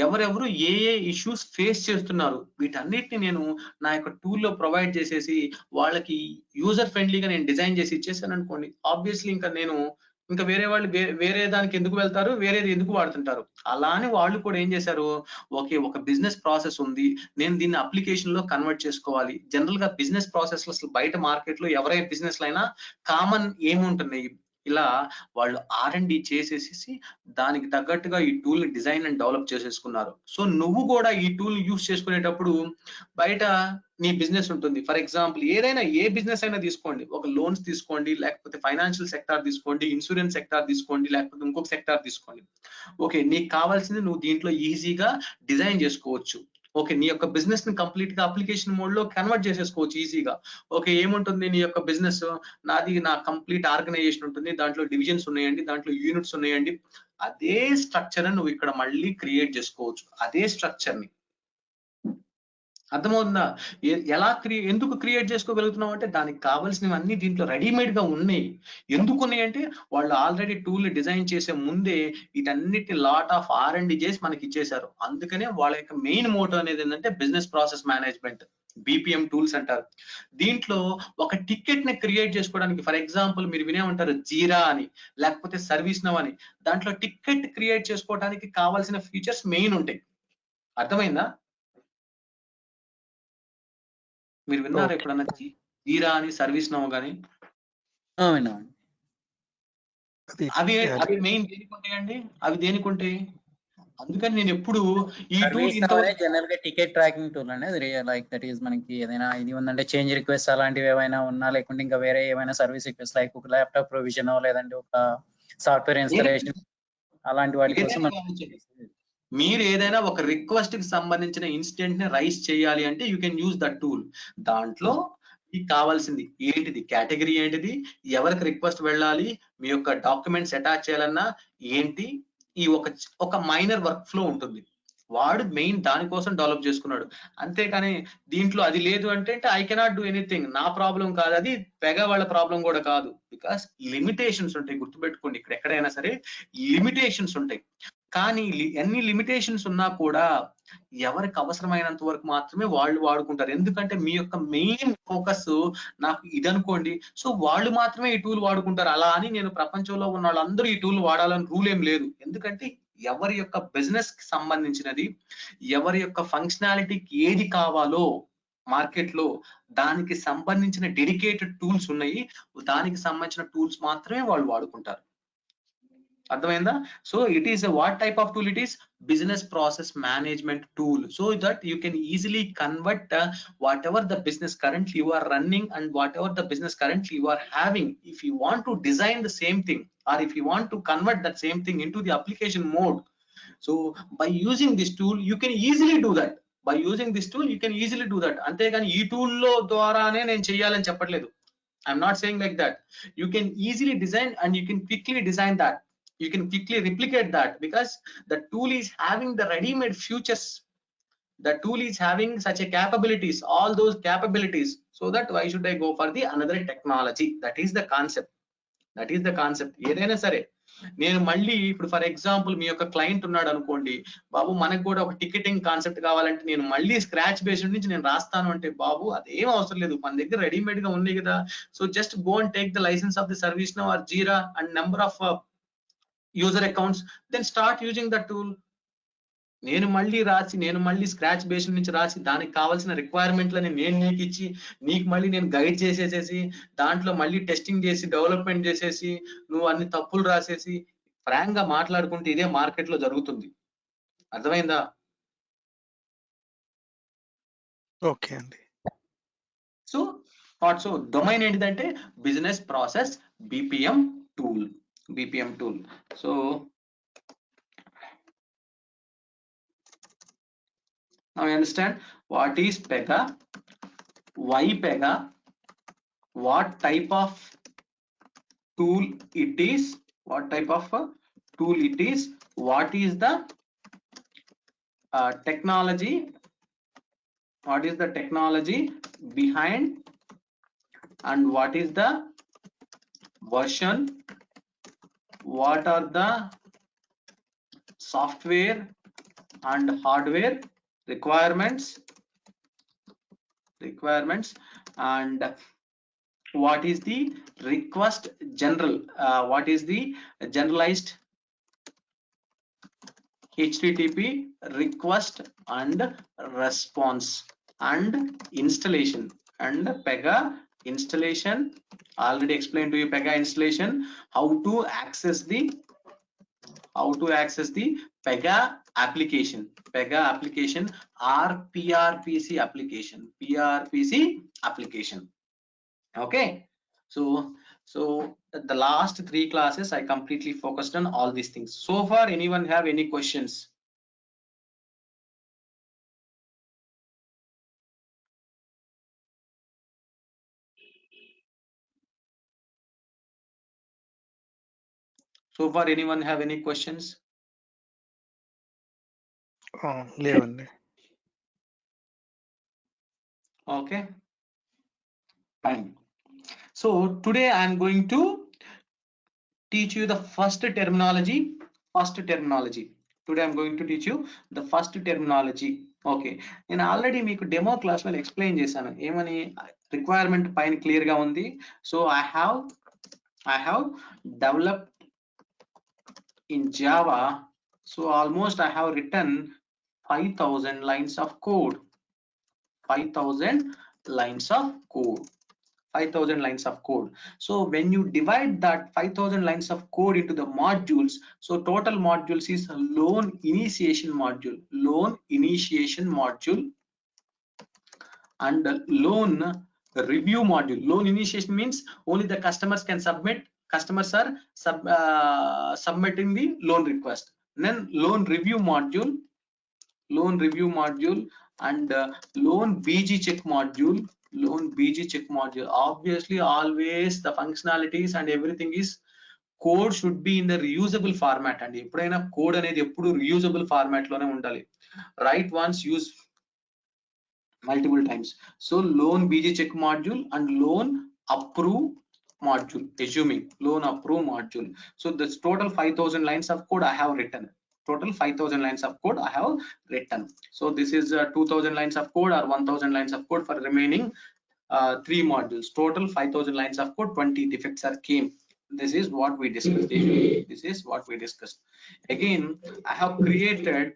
ఎవరెవరు ఏ ఇష్యూస్ ఫేస్ చేస్తున్నారు, వీటన్నిటిని నేను నా యొక్క టూల్లో ప్రొవైడ్ చేసేసి వాళ్ళకి యూజర్ ఫ్రెండ్లీగా నేను డిజైన్ చేసి ఇచ్చేసాను అనుకోండి, ఆబ్వియస్లీ ఇంకా నేను ఇంకా వేరే వాళ్ళు వేరే దానికి ఎందుకు వెళ్తారు, వేరేది ఎందుకు వాడుతుంటారు. అలా అని వాళ్ళు కూడా ఏం చేశారు, ఓకే ఒక బిజినెస్ ప్రాసెస్ ఉంది, నేను దీన్ని అప్లికేషన్ లో కన్వర్ట్ చేసుకోవాలి. జనరల్ గా బిజినెస్ ప్రాసెస్ అసలు బయట మార్కెట్ లో ఎవరైనా బిజినెస్ అయినా కామన్ ఏముంటున్నాయి, ఇలా వాళ్ళు R&D చేసేసి దానికి తగ్గట్టుగా ఈ టూల్ ని డిజైన్ అండ్ డెవలప్ చేసేసుకున్నారు. సో నువ్వు కూడా ఈ టూల్ యూస్ చేసుకునేటప్పుడు బయట నీ బిజినెస్ ఉంటుంది. ఫర్ ఎగ్జాంపుల్ ఏదైనా ఏ బిజినెస్ అయినా తీసుకోండి, ఒక లోన్స్ తీసుకోండి, లేకపోతే ఫైనాన్షియల్ సెక్టార్ తీసుకోండి, ఇన్సూరెన్స్ సెక్టార్ తీసుకోండి, లేకపోతే ఇంకొక సెక్టార్ తీసుకోండి. ఓకే నీకు కావాల్సింది నువ్వు దీంట్లో ఈజీగా డిజైన్ చేసుకోవచ్చు. ఓకే నీ యొక్క బిజినెస్ ని కంప్లీట్ గా అప్లికేషన్ మోడ్ లో కన్వర్ట్ చేసేసుకోవచ్చు ఈజీగా. ఓకే ఏముంటుంది నీ యొక్క బిజినెస్, నా కంప్లీట్ ఆర్గనైజేషన్ ఉంటుంది, దాంట్లో డివిజన్స్ ఉన్నాయండి, దాంట్లో యూనిట్స్ ఉన్నాయండి. అదే స్ట్రక్చర్ నువ్వు ఇక్కడ మళ్ళీ క్రియేట్ చేసుకోవచ్చు. అదే స్ట్రక్చర్ ని అర్థమవుతుందా? ఎలా ఎందుకు క్రియేట్ చేసుకోగలుగుతున్నావు అంటే దానికి కావాల్సినవన్నీ దీంట్లో రెడీమేడ్ గా ఉన్నాయి. ఎందుకు ఉన్నాయి అంటే వాళ్ళు ఆల్రెడీ టూల్ డిజైన్ చేసే ముందే వీటన్నిటి లాట్ ఆఫ్ R&D చేసి మనకి ఇచ్చేశారు. అందుకనే వాళ్ళ యొక్క మెయిన్ మోటో అనేది ఏంటంటే business process management, BPM tools అంటారు. దీంట్లో ఒక టికెట్ ని క్రియేట్ చేసుకోవడానికి, ఫర్ ఎగ్జాంపుల్ మీరు వినే ఉంటారు జీరా అని, లేకపోతే సర్వీస్ నవ్ అని. దాంట్లో టికెట్ క్రియేట్ చేసుకోవడానికి కావాల్సిన ఫీచర్స్ మెయిన్ ఉంటాయి. అర్థమైందా? మీరు విన్నారా ఎప్పుడన్నా జీరా అని, సర్వీస్ నవ్ గానీ? అవి మెయిన్ దేనికి ఉంటాయండి? అవి దేనికి ఉంటాయి? అందుకని నేను ఎప్పుడు ఈ టూల్ జనరల్ గా టికెట్ ట్రాకింగ్ టూల్ అనేది లైక్ దట్ ఈస్ మనకి ఏదైనా ఇది ఉందంటే చేంజ్ రిక్వెస్ట్ అలాంటివి ఏమైనా ఉన్నా, లేకుంటే ఇంకా వేరే ఏమైనా సర్వీస్ రిక్వెస్ట్ లైక్ ఒక ల్యాప్టాప్ ప్రొవిజన్ లేదంటే ఒక సాఫ్ట్వేర్ ఇన్స్టాలేషన్ అలాంటి వాటి కోసం మీరు ఏదైనా ఒక రిక్వెస్ట్ కి సంబంధించిన ఇన్సిడెంట్ ని రైజ్ చేయాలి అంటే you can use the tool. దాంట్లో మీకు కావాల్సింది ఏంటిది, కేటగిరీ ఏంటిది, ఎవరికి రిక్వెస్ట్ వెళ్ళాలి, మీ యొక్క డాక్యుమెంట్స్ అటాచ్ చేయాలన్నా ఏంటి, ఈ ఒక మైనర్ వర్క్ ఫ్లో ఉంటుంది. వాడు మెయిన్ దానికోసం డెవలప్ చేసుకున్నాడు. అంతేకాని దీంట్లో అది లేదు అంటే ఐ కెనాట్ డూ ఎనీథింగ్, నా ప్రాబ్లం కాదు అది, పెగ వాళ్ళ ప్రాబ్లం కూడా కాదు. బికాస్ లిమిటేషన్స్ ఉంటాయి, గుర్తుపెట్టుకోండి. ఇక్కడ ఎక్కడైనా సరే లిమిటేషన్స్ ఉంటాయి. కానీ ఎన్ని లిమిటేషన్స్ ఉన్నా కూడా ఎవరికి అవసరమైనంత వరకు మాత్రమే వాళ్ళు వాడుకుంటారు. ఎందుకంటే మీ యొక్క మెయిన్ ఫోకస్ నాకు ఇది అనుకోండి, సో వాళ్ళు మాత్రమే ఈ టూల్ వాడుకుంటారు. అలా అని నేను ప్రపంచంలో ఉన్న వాళ్ళందరూ ఈ టూల్ వాడాలని రూల్ ఏం లేదు. ఎందుకంటే ఎవరి యొక్క బిజినెస్ కి సంబంధించినది, ఎవరి యొక్క ఫంక్షనాలిటీకి ఏది కావాలో మార్కెట్ లో దానికి సంబంధించిన డెడికేటెడ్ టూల్స్ ఉన్నాయి. దానికి సంబంధించిన టూల్స్ మాత్రమే వాళ్ళు వాడుకుంటారు. అర్థమైందా? So it is a what type of tool? It is business process management tool, so that you can easily convert whatever the business currently you are running and whatever the business currently you are having. If you want to design the same thing, or if you want to convert that same thing into the application mode, so by using this tool you can easily do that. By using this tool you can easily do that. అంతేగాని ఈ టూల్ లో ద్వారానే నేను చేయాలని చెప్పట్లేదు. I'm not saying like that. You can easily design and you can quickly design that. You can quickly replicate that because the tool is having the ready-made features. The tool is having such a capabilities, all those capabilities, so that why should I go for the another technology? That is the concept. That is the concept. ఏదైనా సరే నేను మళ్ళీ ఇప్పుడు ఫర్ ఎగ్జాంపుల్ మీ యొక్క క్లయింట్ ఉన్నాడు అనుకోండి, బాబు మనకు కూడా ఒక టికెటింగ్ కాన్సెప్ట్ కావాలంటే నేను మళ్ళీ స్క్రాచ్ బేస్డ్ నుంచి నేను రాస్తాను అంటే బాబు అదేం అవసరం లేదు, మన దగ్గర రెడీమేడ్ గా ఉంది కదా. So just go and take the licence of the ServiceNow or Jira and number of user accounts, then start using the tool. నేను మళ్ళీ స్క్రాచ్ బేస్ నుంచి రాసి దానికి కావాల్సిన రిక్వైర్మెంట్లని నేను నీకు ఇచ్చి నీకు మళ్ళీ నేను గైడ్ చేసేసేసి దాంట్లో మళ్ళీ టెస్టింగ్ చేసి డెవలప్మెంట్ చేసేసి నువ్వు అన్ని తప్పులు రాసేసి ఫ్రాంక్ గా మాట్లాడుకుంటే ఇదే మార్కెట్ లో జరుగుతుంది. అర్థమైందా? ఓకే అండి. సో డొమైన్ ఏంటిదంటే business process BPM tool. So now you understand what is Pega, why Pega, what type of tool it is, what is the technology, behind, and what is the version, what are the software and hardware requirements, and what is the request general, what is the generalized HTTP request and response and installation, and Pega installation. Already explained to you Pega installation, how to access the Pega application, or PRPC application. Okay, so the last 3 classes I completely focused on all these things. So far, anyone have any questions? So far, anyone have any questions? లేవండి. Okay, fine. So today I am going to teach you the first terminology. Today I'm going to teach you the first terminology. Okay, నేను ఆల్రెడీ మీకు డెమో క్లాస్ లో ఎక్స్ప్లెయిన్ చేశాను, ఏమని రిక్వైర్మెంట్ పైన క్లియర్ గా ఉంది. So I have developed in Java, so almost I have written 5,000 lines of code. 5,000 lines of code. 5,000 lines of code. So when you divide that 5,000 lines of code into the modules, so total modules is loan initiation module, and loan review module. Loan initiation means only the customers can submit. Customers are submitting the loan request. Then loan review module, and loan BG check module. Obviously, always the functionalities and everything is code should be in the reusable format, and ఎప్పుడైనా కోడ్ అనేది ఎప్పుడు reusable format లోనే ఉండాలి. Write once, use multiple times. So loan BG check module and loan approve module, assuming loan approve module. So this total 5,000 lines of code I have written. Total 5,000 lines of code I have written. So this is 2,000 lines of code or 1,000 lines of code for remaining 3 modules. Total 5,000 lines of code, 20 defects are came. This is what we discussed. Again, I have created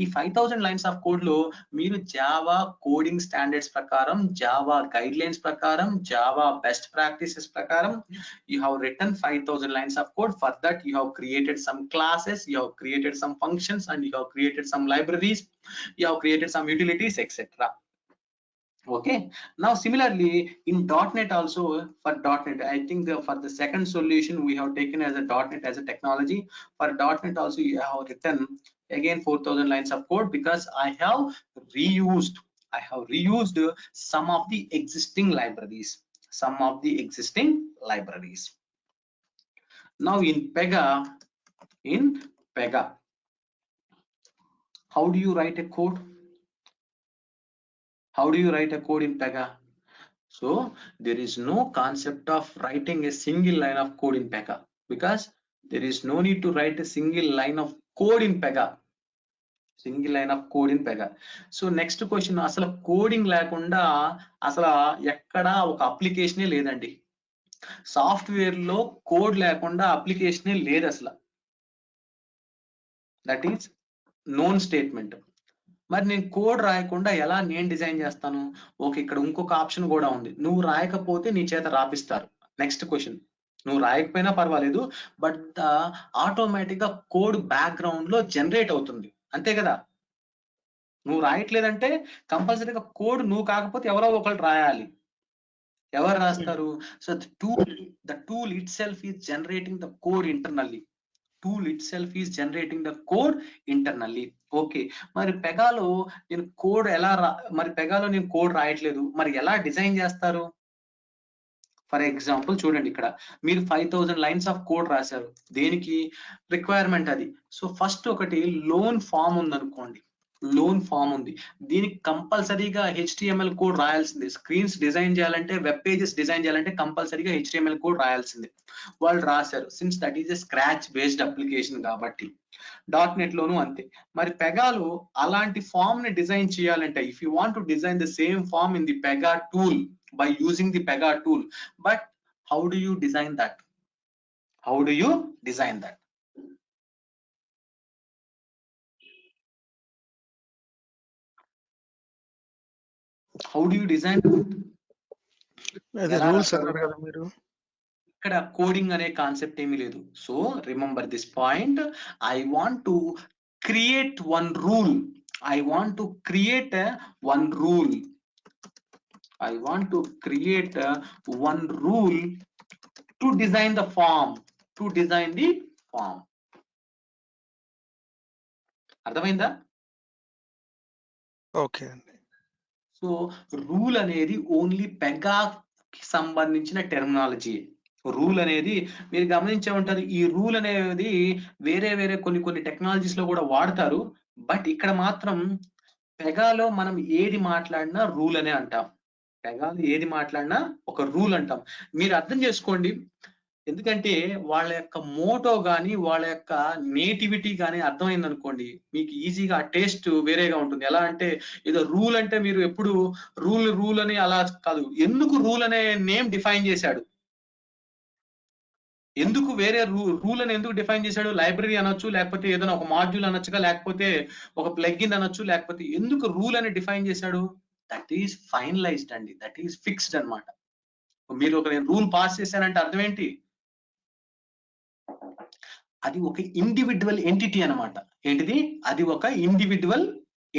ఈ 5,000 lines of code లో మీరు జావా కోడింగ్ స్టాండర్డ్స్ ప్రకారం, జావా గైడ్ లైన్స్ ప్రకారం, జావా బెస్ట్ ప్రాక్టీసెస్ ప్రకారం you have written 5,000 lines of code. For that you have created some classes, you have created some functions, and you have created some libraries, you have created some utilities, etc. Okay, now similarly in .NET also, for .NET I think for the second solution we have taken as a .NET as a technology. For .NET also you have written again 4,000 lines of code, because I have reused some of the existing libraries. Now in Pega, how do you write a code? In Pega? So there is no concept of writing a single line of code in Pega, because there is no need to write a single line of code in Pega. So next question, అసలు కోడింగ్ లేకుండా అసలు ఎక్కడ ఒక అప్లికేషనే లేదండి. సాఫ్ట్వేర్ లో కోడ్ లేకుండా అప్లికేషనే లేదు అసలు. That is known statement. మరి నేను కోడ్ రాయకుండా ఎలా నేను డిజైన్ చేస్తాను? ఓకే, ఇక్కడ ఇంకొక ఆప్షన్ కూడా ఉంది. నువ్వు రాయకపోతే నీ చేత రాపిస్తారు. నెక్స్ట్ క్వశ్చన్, నువ్వు రాయకపోయినా పర్వాలేదు, బట్ ఆటోమేటిక్ గా కోడ్ బ్యాక్గ్రౌండ్ లో జనరేట్ అవుతుంది, అంతే కదా? నువ్వు రాయట్లేదంటే కంపల్సరీగా కోడ్ నువ్వు కాకపోతే ఎవరో ఒకళ్ళు రాయాలి. ఎవరు రాస్తారు? So the tool itself is generating the code internally. Okay, మరి పెగాలో నేను కోడ్ ఎలా రాయట్లేదు, మరి ఎలా డిజైన్ చేస్తారు? ఫర్ ఎగ్జాంపుల్ చూడండి, ఇక్కడ మీరు 5,000 లైన్స్ ఆఫ్ కోడ్ రాశారు. దేనికి? రిక్వైర్మెంట్ అది. సో ఫస్ట్ ఒకటి లోన్ ఫామ్ ఉందనుకోండి, దీనికి కంపల్సరీగా HTML కోడ్ రాయాల్సిందే. స్క్రీన్స్ డిజైన్ చేయాలంటే, వెబ్ పేజెస్ డిజైన్ చేయాలంటే కంపల్సరీగా HTML కోడ్ రాయాల్సిందే. వాళ్ళు రాశారు, since that is a scratch based application కాబట్టి. .NET లోను అంతే. మరి పెగాలో అలాంటి ఫామ్ ని డిజైన్ చేయాలంటే, if you want to design the same form in the Pega tool, by using the Pega tool. But how do you design that? How do you design that? How do you design that? అదే ఎలా రూల్స్ రాస్తారు? అన్నారు కదా మీరు. ఇక్కడ కోడింగ్ అనే కాన్సెప్ట్ ఏమీ లేదు. So remember this point. I want to create one rule. I want to create one rule. I want to create one rule to design the form. To design the form. అర్థమైందా? ఓకే అండి. సో రూల్ అనేది ఓన్లీ పెగాకి సంబంధించిన టెర్మినాలజీ. రూల్ అనేది మీరు గమనించే ఉంటారు, ఈ రూల్ అనేది వేరే వేరే కొన్ని టెక్నాలజీస్ లో కూడా వాడతారు. బట్ ఇక్కడ మాత్రం పెగాలో మనం ఏది మాట్లాడినా రూల్ అనే అంటాం. పెగాలో ఏది మాట్లాడినా ఒక రూల్ అంటాం. మీరు అర్థం చేసుకోండి, ఎందుకంటే వాళ్ళ యొక్క మోటో కానీ వాళ్ళ యొక్క నేటివిటీ కానీ అర్థమైంది అనుకోండి, మీకు ఈజీగా ఆ టేస్ట్ వేరేగా ఉంటుంది. ఎలా అంటే ఏదో రూల్ అంటే మీరు ఎప్పుడు రూల్ అని అలా కాదు. ఎందుకు రూల్ అనే నేమ్ డిఫైన్ చేశాడు, ఎందుకు వేరే రూల్ అని ఎందుకు డిఫైన్ చేశాడు? లైబ్రరీ అనొచ్చు, లేకపోతే ఏదైనా ఒక మాడ్యూల్ అనొచ్చుగా, లేకపోతే ఒక ప్లగ్ఇన్ అనొచ్చు, లేకపోతే ఎందుకు రూల్ అని డిఫైన్ చేశాడు? దట్ ఈస్ ఫైనలైజ్డ్ అండి, దట్ ఈస్ ఫిక్స్డ్ అన్నమాట. మీరు ఒక రూల్ పాస్ చేశారంటే అర్థం ఏంటి? అది ఒక ఇండివిడ్యువల్ ఎంటిటీ అన్నమాట. ఏంటిది? అది ఒక ఇండివిడ్యువల్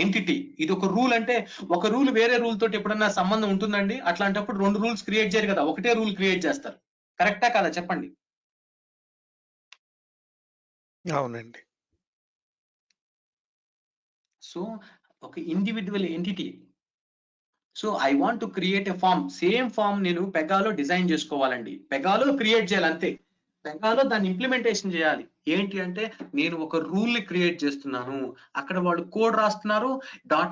ఎంటిటీ. ఇది ఒక రూల్ అంటే ఒక రూల్ వేరే రూల్ తోటి ఎప్పుడన్నా సంబంధం ఉంటుందండి? అట్లాంటప్పుడు రెండు రూల్స్ క్రియేట్ చేయరు కదా, ఒకటే రూల్ క్రియేట్ చేస్తారు. కరెక్టా కదా చెప్పండి? అవునండి. సో ఒక individual entity. So I want to create a form. Same form నేను పెగాలో డిజైన్ చేసుకోవాలండి, పెగాలో క్రియేట్ చేయాలి అంతే. పెగాలో దాన్ని ఇంప్లిమెంటేషన్ చేయాలి. ఏంటి అంటే నేను ఒక రూల్ ని క్రియేట్ చేస్తున్నాను, అక్కడ వాళ్ళు కోడ్ రాస్తున్నారు,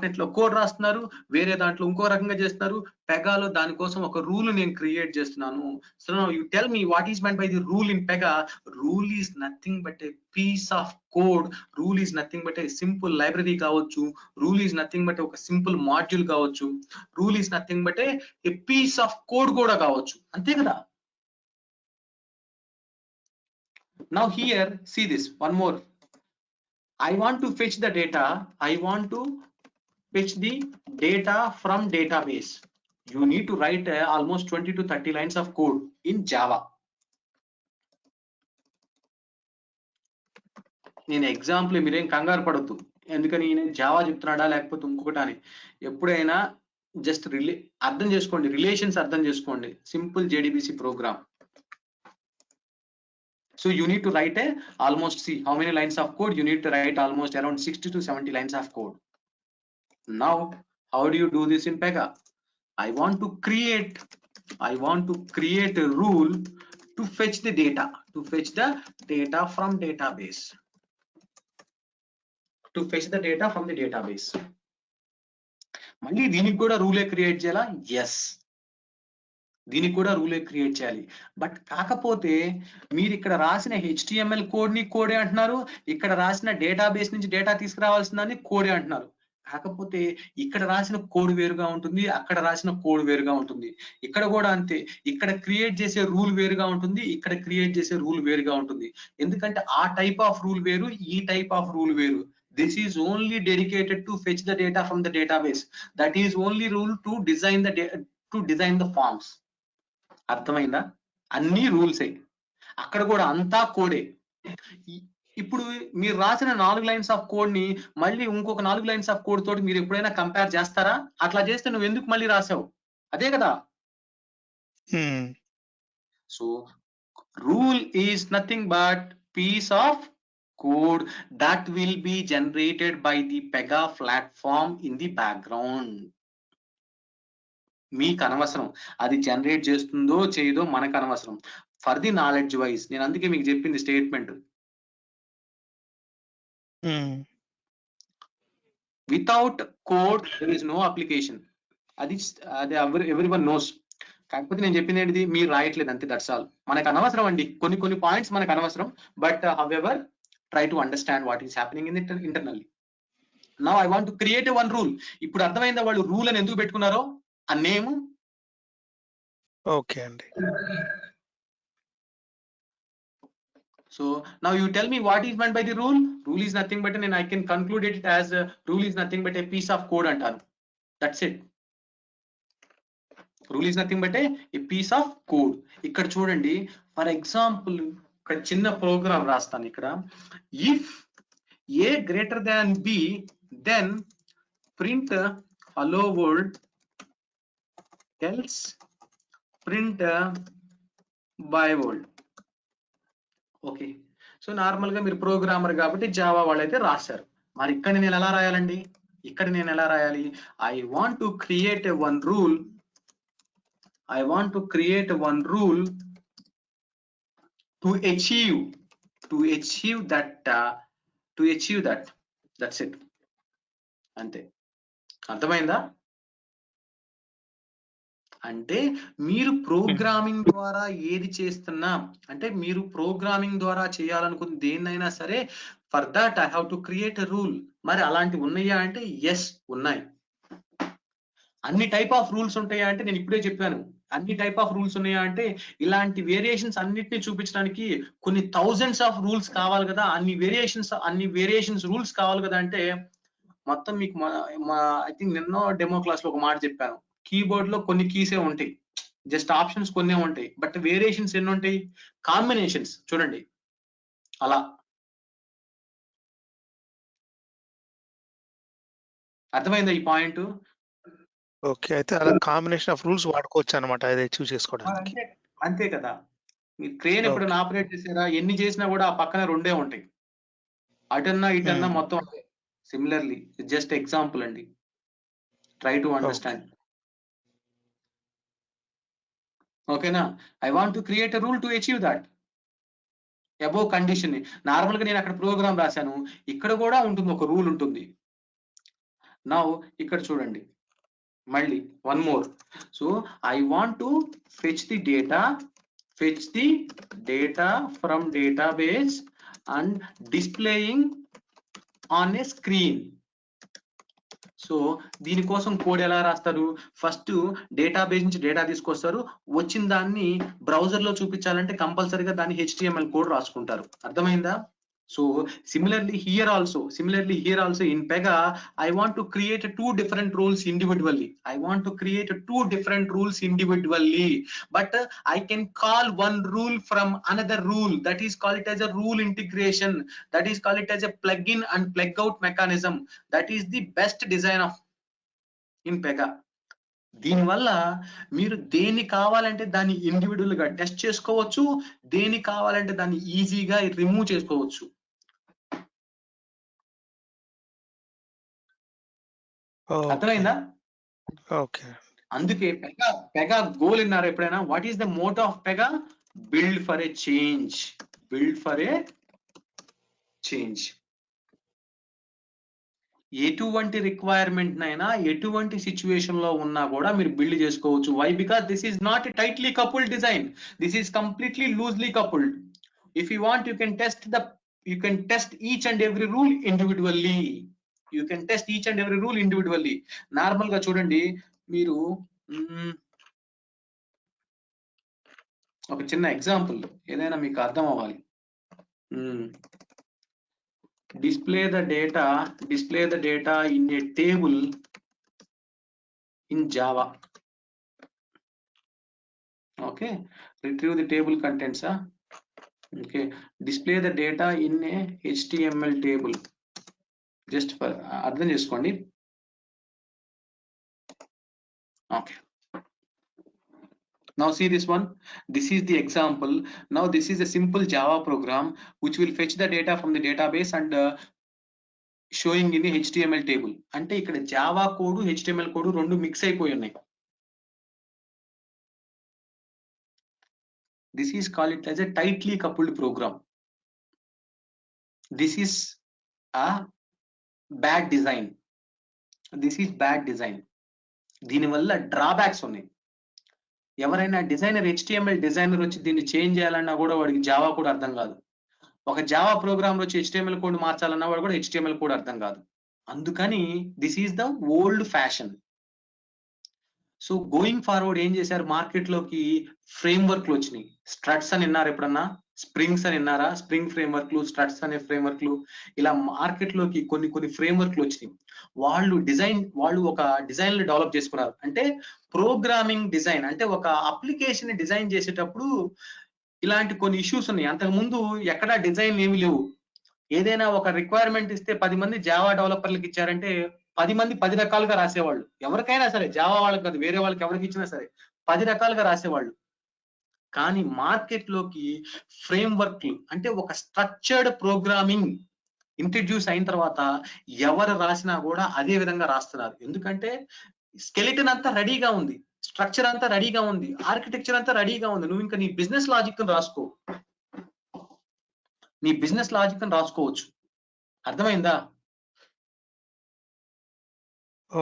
.NET లో కోడ్ రాస్తున్నారు, వేరే దాంట్లో ఇంకో రకంగా చేస్తున్నారు. పెగాలో దానికోసం ఒక రూల్ నేను క్రియేట్ చేస్తున్నాను. So now you tell me what is meant by the rule in Pega. Rule is nothing but a piece of code. Rule is nothing but a simple library కావచ్చు, రూల్ ఈజ్ నథింగ్ బట్ ఒక సింపుల్ మాడ్యూల్ కావచ్చు, rule is nothing but a piece of code కూడా కావచ్చు, అంతే కదా? Now here, see this, one more. I want to fetch the data. I want to fetch the data from database. You need to write almost 20 to 30 lines of code in Java. నేను ఎగ్జాంపుల్ మీరేం కంగారు పడద్దు, ఎందుకని నేను జావా చెప్తున్నాడా లేకపోతే ఇంకొకటి అని. ఎప్పుడైనా జస్ట్ అర్థం చేసుకోండి, రిలేషన్స్ అర్థం చేసుకోండి. Simple JDBC program. So you need to write almost, see how many lines of code you need to write, almost around 60 to 70 lines of code. Now how do you do this in Pega? I want to create a rule to fetch the data, from database, to fetch the data from the database. మళ్ళీ దీనికి కూడా రూలే క్రియేట్ చేయాలా? ఎస్, దీనికి కూడా రూలే క్రియేట్ చేయాలి. బట్ కాకపోతే మీరు ఇక్కడ రాసిన HTML కోడ్ని కోడే అంటున్నారు, ఇక్కడ రాసిన డేటాబేస్ నుంచి డేటా తీసుకురావాల్సిందని కోడే అంటున్నారు. కాకపోతే ఇక్కడ రాసిన కోడ్ వేరుగా ఉంటుంది, అక్కడ రాసిన కోడ్ వేరుగా ఉంటుంది. ఇక్కడ కూడా అంతే, ఇక్కడ క్రియేట్ చేసే రూల్ వేరుగా ఉంటుంది, ఇక్కడ క్రియేట్ చేసే రూల్ వేరుగా ఉంటుంది. ఎందుకంటే ఆ టైప్ ఆఫ్ రూల్ వేరు, ఈ టైప్ ఆఫ్ రూల్ వేరు. This is only dedicated to fetch the data from the database. That is only rule to design the forms. అర్థమైందా? అన్ని రూల్సే, అక్కడ కూడా అంతా కోడే. ఇప్పుడు మీరు రాసిన 4 లైన్స్ ఆఫ్ కోడ్ ని మళ్ళీ ఇంకొక 4 లైన్స్ ఆఫ్ కోడ్ తోటి మీరు ఎప్పుడైనా కంపేర్ చేస్తారా? అట్లా చేస్తే నువ్వు ఎందుకు మళ్ళీ రాసావు? అదే కదా. So rule is nothing but piece of code that will be generated by the Pega platform in the background. మీకు అనవసరం అది జనరేట్ చేస్తుందో చేయదో, మనకు అనవసరం. ఫర్ ది నాలెడ్జ్ వైజ్ నేను అందుకే మీకు చెప్పింది statement. Without code there is no application. అది ఎవ్రీవన్ నోస్. కాకపోతే నేను చెప్పింది ఏంటిది, మీరు రాయట్లేదు అంతే, దట్స్ ఆల్. మనకు అనవసరం అండి, కొన్ని పాయింట్స్ మనకు అనవసరం. But however try to understand what is happening in it internally. Now I want to create a one rule. ఇప్పుడు అర్థమైందా వాళ్ళు రూల్ అని ఎందుకు పెట్టుకున్నారో? ఆ నేమ్ ఓకే అండి. So now you tell me what is meant by the rule. Rule is nothing but I can conclude it as rule is nothing but a piece of code antanu. That's it. Rule is nothing but a piece of code. ఇక్కడ చూడండి, ఫర్ ఎగ్జాంపుల్ ఒక చిన్న ప్రోగ్రామ్ రాస్తాను ఇక్కడ. If a greater than b, then print hello world, else print bye world. Okay, so normal గా మీరు ప్రోగ్రామర్ కాబట్టి జావా వాళ్ళైతే రాశారు. మరి ఇక్కడ నేను ఎలా రాయాలండి? ఇక్కడ నేను ఎలా రాయాలి? I want to create one rule, I want to create one rule to achieve that. That's it. అంతే, అర్థమైందా? అంటే మీరు ప్రోగ్రామింగ్ ద్వారా ఏది చేస్తున్నా, అంటే మీరు ప్రోగ్రామింగ్ ద్వారా చేయాలనుకున్న దేన్నైనా సరే, for that I have to create a rule. మరి అలాంటివి ఉన్నాయా అంటే ఎస్ ఉన్నాయి. అన్ని టైప్ ఆఫ్ రూల్స్ ఉంటాయా అంటే నేను ఇప్పుడే చెప్పాను. అన్ని టైప్ ఆఫ్ రూల్స్ ఉన్నాయా అంటే ఇలాంటి వేరియేషన్స్ అన్నిటిని చూపించడానికి కొన్ని థౌజండ్స్ ఆఫ్ రూల్స్ కావాలి కదా. అన్ని వేరియేషన్స్ రూల్స్ కావాలి కదా. అంటే మొత్తం మీకు ఐ థింక్ నిన్నో డెమో క్లాస్ లో ఒక మాట చెప్పాను. కీబోర్డ్ లో కొన్ని కీసే ఉంటాయి, జస్ట్ ఆప్షన్స్ కొన్ని ఉంటాయి, బట్ వేరియేషన్స్ ఎన్ని ఉంటాయి? కాంబినేషన్స్ చూడండి అలా. అర్థమైందా ఈ పాయింట్? ఓకే, అయితే అలా కాంబినేషన్ ఆఫ్ రూల్స్ వాడుకోవచ్చు అనమాట అది చూస్ చేసుకోవడానికి. అంతే కదా. మీరు ట్రైన్ ఎప్పుడైనా ఆపరేట్ చేసారా? ఎన్ని చేసినా కూడా ఆ పక్కన రెండే ఉంటాయి, అటన్నా ఇటన్నా మొత్తం. సిమిలర్లీ జస్ట్ ఎగ్జాంపుల్ అండి, ట్రై టు అండర్స్టాండ్. ఓకేనా? I want to create a rule to achieve that above condition. Normal గా నేను అక్కడ ప్రోగ్రామ్ రాశాను, ఇక్కడ కూడా ఉంటుంది, ఒక రూల్ ఉంటుంది. నౌ ఇక్కడ చూడండి మళ్ళీ one more. So I want to fetch the data from database and displaying on a screen. So దీనికోసం కోడ్ ఎలా రాస్తారు? ఫస్ట్ డేటాబేస్ నుంచి డేటా తీసుకొస్తారు, వచ్చిన దాన్ని బ్రౌజర్ లో చూపించాలంటే కంపల్సరీగా దాన్ని HTML కోడ్ రాసుకుంటారు. అర్థమైందా? So similarly here also in Pega, I want to create two different rules individually. But I can call one rule from another rule. That is called it as a rule integration. That is called it as a plug-in and plug-out mechanism. That is the best design of in Pega. దీనివల్ల మీరు దేన్ని కావాలంటే దాన్ని ఇండివిడ్యువల్ గా టెస్ట్ చేసుకోవచ్చు, దేన్ని కావాలంటే దాన్ని ఈజీగా రిమూవ్ చేసుకోవచ్చు. అర్థమైందా? ఓకే. అందుకే పెగా గోల్ విన్నారు ఎప్పుడైనా? What is the motto of Pega? Build for a change. ఎటువంటి రిక్వైర్మెంట్ నైనా ఎటువంటి సిచ్యువేషన్ లో ఉన్నా కూడా మీరు బిల్డ్ చేసుకోవచ్చు. వై? Because this is not a tightly coupled design, this is completely loosely coupled. If you want, you can test each and every rule individually. Normal గా చూడండి, మీరు ఒక చిన్న ఎగ్జాంపుల్ ఏదైనా మీకు అర్థం అవ్వాలి. display the data in a table in Java. Okay, retrieve the table contents. Okay, display the data in a HTML table. Just for అర్థం చేసుకోండి. Okay, now see this one. This is the example. Now this is a simple Java program which will fetch the data from the database and showing in the HTML table. అంటే ఇక్కడ జావా కోడ్ HTML కోడ్ రెండు మిక్స్ అయిపోయి ఉన్నాయి. This is called it as a tightly coupled program. This is a bad design. దీనివల్ల డ్రాబ్యాక్స్ ఉన్నాయి. ఎవరైనా డిజైనర్ HTML డిజైనర్ వచ్చి దీన్ని చేంజ్ చేయాలన్నా కూడా వాడికి జావా కూడా అర్థం కాదు. ఒక జావా ప్రోగ్రామ్ వచ్చి HTML కోడ్ మార్చాలన్నా వాడు కూడా HTML కోడ్ అర్థం కాదు. అందుకని this is the old fashion. So going forward ఏం చేశారు, మార్కెట్ లోకి ఫ్రేమ్వర్క్లు వచ్చినాయి. స్ట్రట్స్ అని విన్నారు ఎప్పుడన్నా, స్ప్రింగ్స్ అని విన్నారా? స్ప్రింగ్ ఫ్రేమ్వర్క్లు, స్ట్రట్స్ అనే ఫ్రేమ్వర్క్లు, ఇలా మార్కెట్ లోకి కొన్ని ఫ్రేమ్వర్క్లు వచ్చినాయి. వాళ్ళు ఒక డిజైన్ డెవలప్ చేసుకున్నారు. అంటే ప్రోగ్రామింగ్ డిజైన్, అంటే ఒక అప్లికేషన్ డిజైన్ చేసేటప్పుడు ఇలాంటి కొన్ని ఇష్యూస్ ఉన్నాయి. అంతకు ముందు ఎక్కడా డిజైన్ ఏమి లేవు. ఏదైనా ఒక రిక్వైర్మెంట్ ఇస్తే 10 మంది జావా డెవలపర్లకు ఇచ్చారంటే 10 మంది 10 రకాలుగా రాసేవాళ్ళు. ఎవరికైనా సరే, జావా వాళ్ళకి కాదు, వేరే వాళ్ళకి ఎవరికి ఇచ్చినా సరే 10 రకాలుగా రాసేవాళ్ళు. కానీ మార్కెట్ లోకి ఫ్రేమ్వర్క్లు, అంటే ఒక స్ట్రక్చర్డ్ ప్రోగ్రామింగ్ ఇంట్రడ్యూస్ అయిన తర్వాత ఎవరు రాసినా కూడా అదే విధంగా రాస్తున్నారు. ఎందుకంటే స్కెలిటన్ అంతా రెడీగా ఉంది, స్ట్రక్చర్ అంతా రెడీగా ఉంది, ఆర్కిటెక్చర్ అంతా రెడీగా ఉంది. నువ్వు ఇంకా నీ బిజినెస్ లాజిక్ రాసుకో, నీ బిజినెస్ లాజిక్ రాసుకోవచ్చు. అర్థమైందా?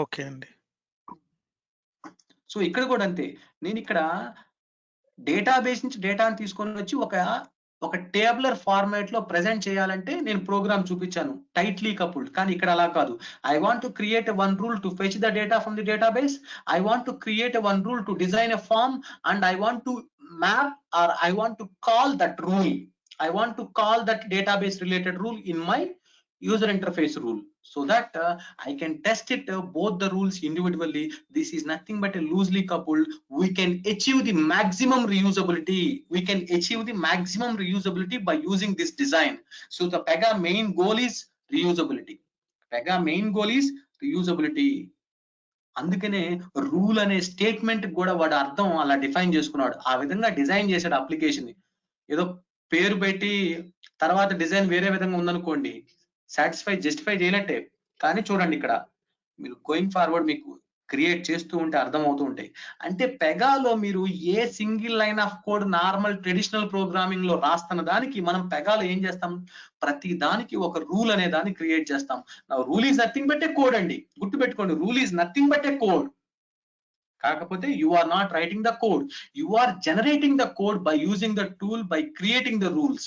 ఓకే అండి. సో ఇక్కడ కూడా అంతే. నేను ఇక్కడ డేటాబేస్ నుంచి డేటాను తీసుకొని వచ్చి ఒక టేబులర్ ఫార్మాట్ లో ప్రెజెంట్ చేయాలంటే నేను ప్రోగ్రామ్ చూపించాను, టైట్లీ కపుల్డ్. కానీ ఇక్కడ అలా కాదు. I want to create one rule to fetch the data from the database, I want to create one rule to design a form, and I want to map or I want to call that rule, I want to call that database related rule in my user interface rule, so that I can test it both the rules individually. This is nothing but a loosely coupled. We can achieve the maximum reusability. We can achieve the maximum reusability by using this design. So the Pega main goal is reusability. Pega main goal is reusability. అందుకనే రూల్ అనే స్టేట్మెంట్ కూడా వాడు అర్థం అలా డిఫైన్ చేసుకున్నాడు. ఆ విధంగా డిజైన్ చేశాడు అప్లికేషన్. ఏదో పేరు పెట్టి తర్వాత డిజైన్ వేరే విధంగా ఉందనుకోండి, జస్టిఫై చేయనట్టే. కానీ చూడండి ఇక్కడ మీరు గోయింగ్ ఫార్వర్డ్ మీకు క్రియేట్ చేస్తూ ఉంటే అర్థం అవుతూ ఉంటాయి. అంటే పెగాలో మీరు a single line of code normal traditional programming లో రాస్తున్న దానికి మనం పెగాలో ఏం చేస్తాం, ప్రతి దానికి ఒక రూల్ అనే దాన్ని క్రియేట్ చేస్తాం. Rule is nothing but A code అండి, గుర్తుపెట్టుకోండి. Rule is nothing but A code. కాకపోతే you are not writing the code, you are generating the code by using the tool, by creating the rules.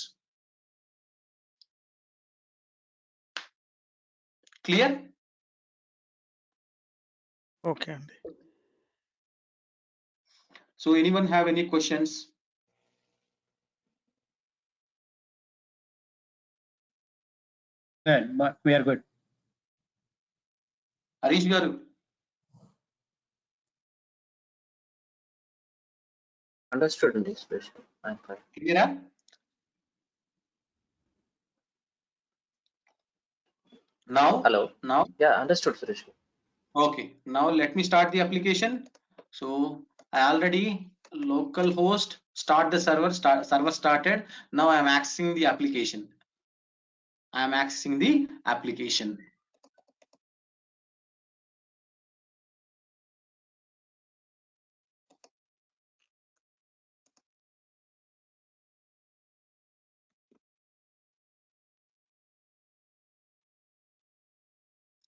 Clear? Okay అండి. So anyone have any questions? Good, but we are good. Harish garu, Understood in this question. I'm fine. clear? Now Yeah, understood, Suresh. Okay, now let me start the application. So I already local host start the server started. Now I am accessing the application.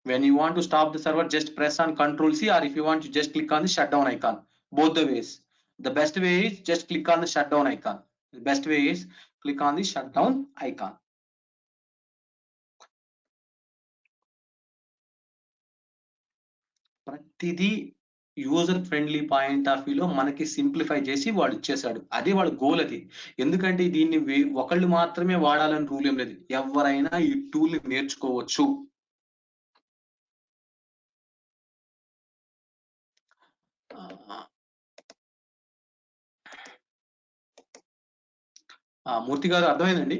When you want to stop the server, just press on Ctrl C, or if you want to just click on the shutdown icon. Both the ways. The best way is just click on the shutdown icon. The best way is click on the shutdown icon. ప్రతిదీ యూజర్ ఫ్రెండ్లీ పాయింట్ ఆఫ్ వ్యూలో మనకి సింప్లిఫై చేసి వాడు ఇచ్చేసాడు. అదే వాడు గోల్. అది ఎందుకంటే దీన్ని ఒకళ్ళు మాత్రమే వాడాలని రూల్ ఏం లేదు, ఎవరైనా ఈ టూల్ ని నేర్చుకోవచ్చు. మూర్తి గారు అర్థమైందండి?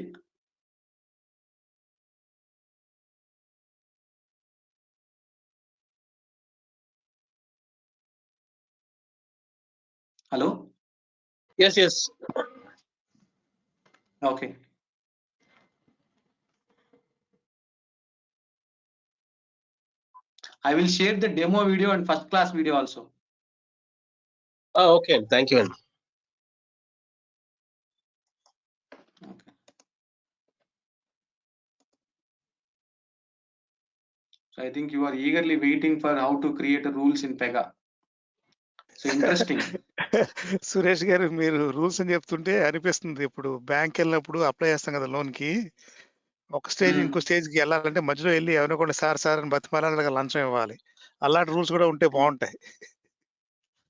Hello? Yes. Okay. I will share the demo video and first class video also. Okay. Thank you. Okay. So I think you are eagerly waiting for how to create rules in Pega. So interesting. Suresh గారు, మీరు రూల్స్ అని చెప్తుంటే అనిపిస్తుంది, ఇప్పుడు బ్యాంక్ వెళ్ళినప్పుడు అప్లై చేస్తాం కదా లోన్ కి, ఒక స్టేజ్ ఇంకో స్టేజ్ కి వెళ్ళాలంటే మధ్యలో వెళ్ళి ఎవరినో సార్ అని బతిమాలని లంచం ఇవ్వాలి. అలాంటి రూల్స్ కూడా ఉంటే బాగుంటాయి.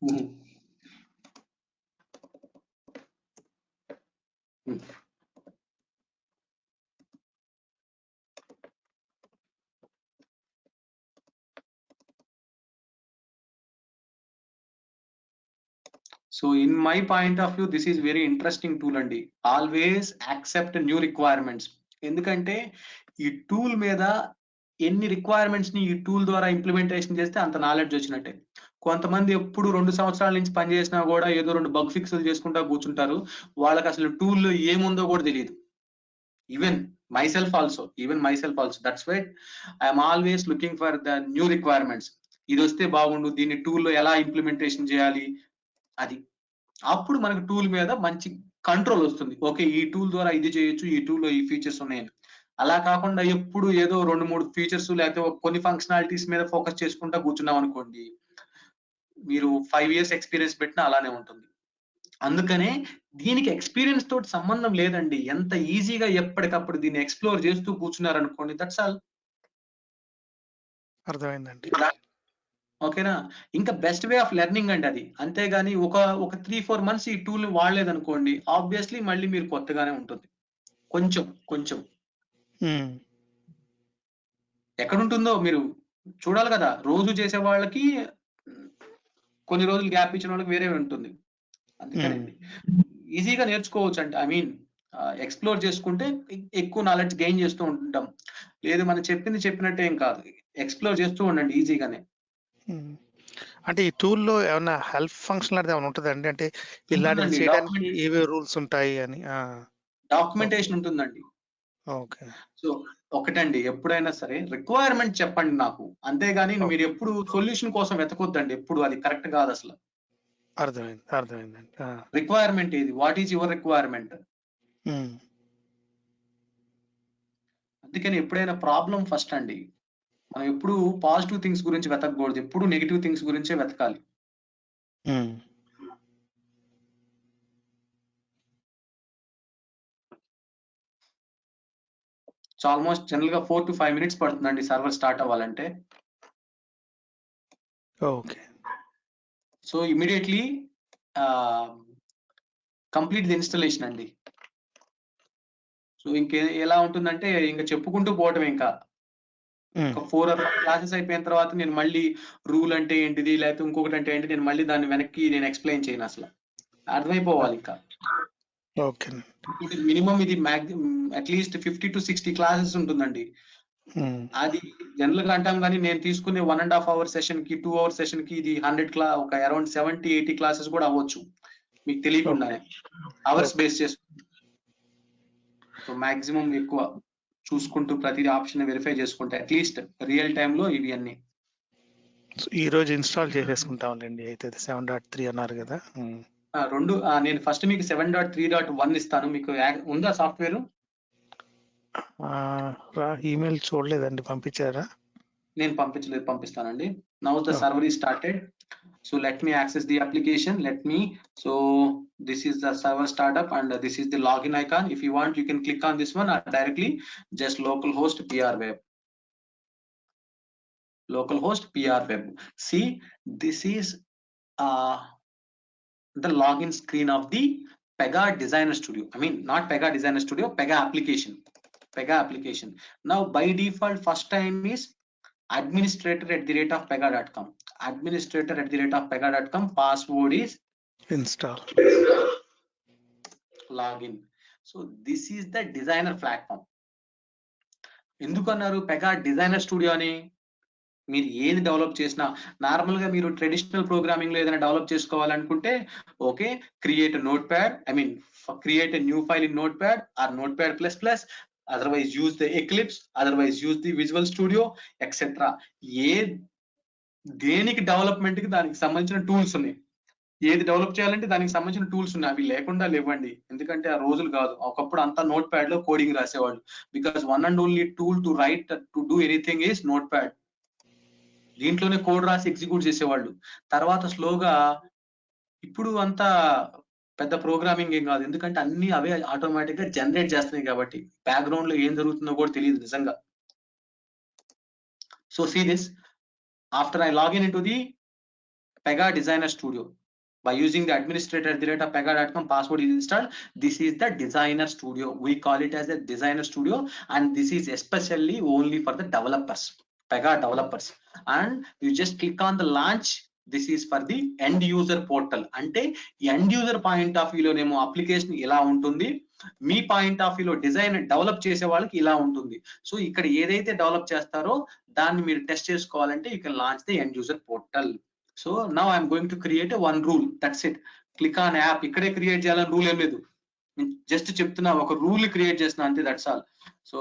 So in my point of view, this is very interesting tool అండి. Always accept new requirements. ఎందుకంటే ఈ టూల్ మీద ఎన్ని రిక్వైర్మెంట్స్ ని ఈ టూల్ ద్వారా ఇంప్లిమెంటేషన్ చేస్తే అంత నాలెడ్జ్ వచ్చినట్టే. కొంతమంది ఎప్పుడు 2 సంవత్సరాల నుంచి పని చేసినా కూడా ఏదో 2 బగ్ ఫిక్స్లు చేసుకుంటా కూర్చుంటారు. వాళ్ళకి అసలు టూల్ ఏముందో కూడా తెలియదు. Even myself also. That's why I am always looking for the new requirements. ఇది వస్తే బాగుండు, దీన్ని టూల్లో ఎలా ఇంప్లిమెంటేషన్ చేయాలి అది. అప్పుడు మనకు టూల్ మీద మంచి కంట్రోల్ వస్తుంది. ఓకే, ఈ టూల్ ద్వారా ఇది చేయొచ్చు, ఈ టూల్లో ఈ ఫీచర్స్ ఉన్నాయని. అలా కాకుండా ఎప్పుడు ఏదో 2-3 ఫీచర్స్ లేకపోతే కొన్ని ఫంక్షనాలిటీస్ మీద ఫోకస్ చేసుకుంటా కూర్చున్నాం అనుకోండి, మీరు 5 years ఎక్స్పీరియన్స్ పెట్టినా అలానే ఉంటుంది. అందుకనే దీనికి ఎక్స్పీరియన్స్ తోటి సంబంధం లేదండి. ఎంత ఈజీగా ఎప్పటికప్పుడు దీన్ని ఎక్స్ప్లోర్ చేస్తూ కూర్చున్నారనుకోండి, దట్స్ ఆల్. అర్థమైందండి. ఓకేనా? ఇంకా బెస్ట్ వే ఆఫ్ లెర్నింగ్ అండి అది. అంతేగాని ఒక 3-4 months ఈ టూల్ వాడలేదనుకోండి, ఆబ్వియస్లీ మళ్ళీ మీరు కొత్తగానే ఉంటుంది. కొంచెం ఎక్కడుంటుందో మీరు చూడాలి కదా. రోజు చేసే వాళ్ళకి కొన్ని రోజులు గ్యాప్ ఇచ్చిన వాళ్ళకి వేరే ఉంటుంది. అందుకని ఈజీగా నేర్చుకోవచ్చు అండి. ఐ మీన్ ఎక్స్ప్లోర్ చేసుకుంటే ఎక్కువ నాలెడ్జ్ గెయిన్ చేస్తూ ఉంటాం. లేదు మనం చెప్పినట్టే ఏం కాదు, ఎక్స్ప్లోర్ చేస్తూ ఉండండి ఈజీగానే. అంటే ఈ టూల్లో ఏమైనా హెల్ప్ ఫంక్షన్ లాంటిది ఏమైనా ఉంటుందండి? అంటే ఇలాంటివి చేయడానికి ఏవే రూల్స్ ఉంటాయి అని? డాక్యుమెంటేషన్ ఉంటుందండి. ఓకే. సో ఒకటండి, ఎప్పుడైనా సరే రిక్వైర్మెంట్ చెప్పండి నాకు, అంతేగాని మీరు ఎప్పుడు సొల్యూషన్ కోసం వెతకొద్దండి. ఎప్పుడు అది కరెక్ట్ కాదు అసలు. అర్థమైందండి. రిక్వైర్మెంట్ ఏది, వాట్ ఈజ్ యువర్ రిక్వైర్మెంట్. అందుకని ఎప్పుడైనా ప్రాబ్లం ఫస్ట్ అండి. మనం ఎప్పుడు పాజిటివ్ థింగ్స్ గురించి వెతకకూడదు, ఎప్పుడు నెగిటివ్ థింగ్స్ గురించే వెతకాలి. సో ఆల్మోస్ట్ జనరల్ గా 4 to 5 minutes పడుతుందండి సర్వర్ స్టార్ట్ అవ్వాలంటే. Okay. So immediately complete the installation అండి. సో ఎలా ఉంటుందంటే ఇంకా చెప్పుకుంటూ పోవటం. ఇంకా 4 or 5 క్లాసెస్ అయిపోయిన తర్వాత నేను మళ్ళీ రూల్ అంటే ఏంటిది, లేకపోతే ఇంకొకటి అంటే ఏంటి, నేను మళ్ళీ దాన్ని వెనక్కి నేను ఎక్స్ప్లెయిన్ చేయను. అసలు అర్థమైపోవాలి. ఇంకా మినిమం ఇది అట్లీస్ట్ 50 to 60 క్లాసెస్ ఉంటుందండి. అది జనరల్ గా అంటాం కానీ నేను తీసుకునే 1.5 hour సెషన్ కి 2 hour సెషన్ కి ఇది 100 ఒక అరౌండ్ 70-80 క్లాసెస్ కూడా అవ్వచ్చు మీకు తెలియకుండానే, అవర్స్ బేస్ చేసుకుంటూ. సో మాక్సిమం ఎక్కువ చూసుకుంటూ ప్రతి ఆప్షన్ వెరిఫై చేసుకుంటే అట్లీస్ట్ రియల్ టైమ్ లో ఇవి అన్ని ఈ రోజు ఇన్స్టాల్ చేసేసుకుంటాంలేండి. అయితే 7.3 అన్నారు కదా. రెండు నేను ఫస్ట్ మీకు 7.3.1 ఇస్తాను. మీకు ఉందా సాఫ్ట్వేర్? ఈమెయిల్ చూడలేదండి, పంపించారా? నేను పంపించలేదు, పంపిస్తానండి. Now the server is started. So let me access the application. So this is the server startup and this is the login icon. If you want, you can click on this one or directly just localhost PR web. Localhost PR web. See, this is the login screen of the Pega Designer Studio. I mean, not Pega Designer Studio, Pega application. Now by default first time is administrator@pega.com. administrator@pega.com. Password is install. Login. So this is the designer platform. ఎందుకన్నారు పెగా డిజైనర్ స్టూడియో అని? మీరు ఏది డెవలప్ చేసినా, నార్మల్ గా మీరు ట్రెడిషనల్ ప్రోగ్రామింగ్ లో ఏదైనా డెవలప్ చేసుకోవాలనుకుంటే okay, create Notepad, I mean create a new file in Notepad or Notepad plus, otherwise use the Eclipse, otherwise use the Visual Studio, etc. దేనికి డెవలప్మెంట్ కి దానికి సంబంధించిన టూల్స్ ఉన్నాయి. ఏది డెవలప్ చేయాలంటే దానికి సంబంధించిన టూల్స్ ఉన్నాయి. అవి లేకుండా లేవండి. ఎందుకంటే ఆ రోజులు కాదు. ఒకప్పుడు అంతా నోట్ ప్యాడ్ లో కోడింగ్ రాసేవాళ్ళు. Because one and only tool to right to do anything is not pad. దీంట్లోనే కోడ్ రాసి ఎగ్జిక్యూట్ చేసేవాళ్ళు. తర్వాత స్లోగా ఇప్పుడు అంతా పెద్ద ప్రోగ్రామింగ్ ఏం కాదు, ఎందుకంటే అన్ని అవే ఆటోమేటిక్ గా జనరేట్ చేస్తున్నాయి కాబట్టి బ్యాక్గ్రౌండ్ లో ఏం జరుగుతుందో కూడా తెలియదు నిజంగా. So see this, after I login in to the Pega Designer Studio. By using the administrator@pega.com password is installed. This is the Designer Studio. We call it as a Designer Studio, and this is especially only for the developers, Pega developers. And you just click on the launch. This is for the end user portal. Ante end user point of view lo nemo application ila untundi, me point of వ్యూలో డిజైన్ డెవలప్ చేసే వాళ్ళకి ఇలా ఉంటుంది. సో ఇక్కడ ఏదైతే డెవలప్ చేస్తారో దాన్ని మీరు టెస్ట్ చేసుకోవాలంటే you can launch the end user portal. So now I'm going to create one rule, that's it. Click on app. ఇక్కడే క్రియేట్ చేయాలని రూల్ ఏం లేదు, జస్ట్ చెప్తున్నా ఒక రూల్ క్రియేట్ చేస్తున్నా అంతే, that's all. So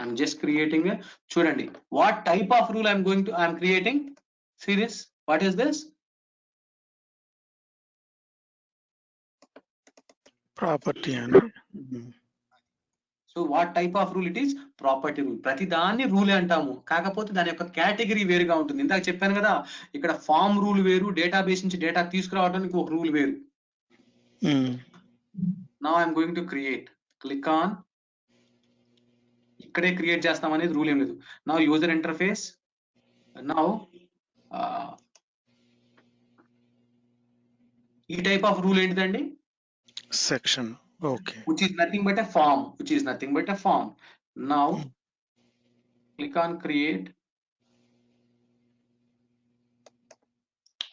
I'm just creating a, చూడండి what type of rule I'm creating. See this, what is this? Property అని. So what type of rule it is? Property rule. ప్రతి దాన్ని రూలే అంటాము, కాకపోతే దాని యొక్క కేటగిరీ వేరుగా ఉంటుంది. ఇందాక చెప్పాను కదా, ఇక్కడ ఫామ్ రూల్ వేరు, డేటాబేస్ నుంచి డేటా తీసుకురావడానికి ఒక రూల్ వేరు. Now I'm going to create. Click on, ఇక్కడే క్రియేట్ చేస్తాం అనేది రూల్ ఏం లేదు. Now user interface. నౌ ఈ టైప్ ఆఫ్ రూల్ ఏంటిదండి? Section. Okay. which is nothing but a form, which is nothing but a form. Now click on create.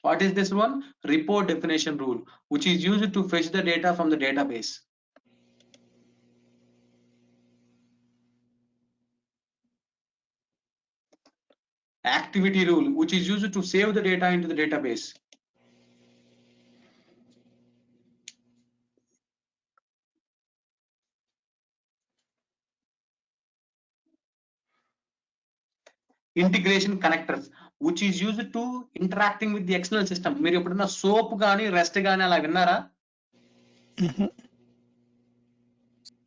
What is this one? Report definition rule, which is used to fetch the data from the database. Activity rule, which is used to save the data into the database. Integration connectors, which is used to interacting with the external system. మీరు ఎప్పుడన్నా సోప్ గానీ రెస్ట్ గానీ అలా విన్నారా?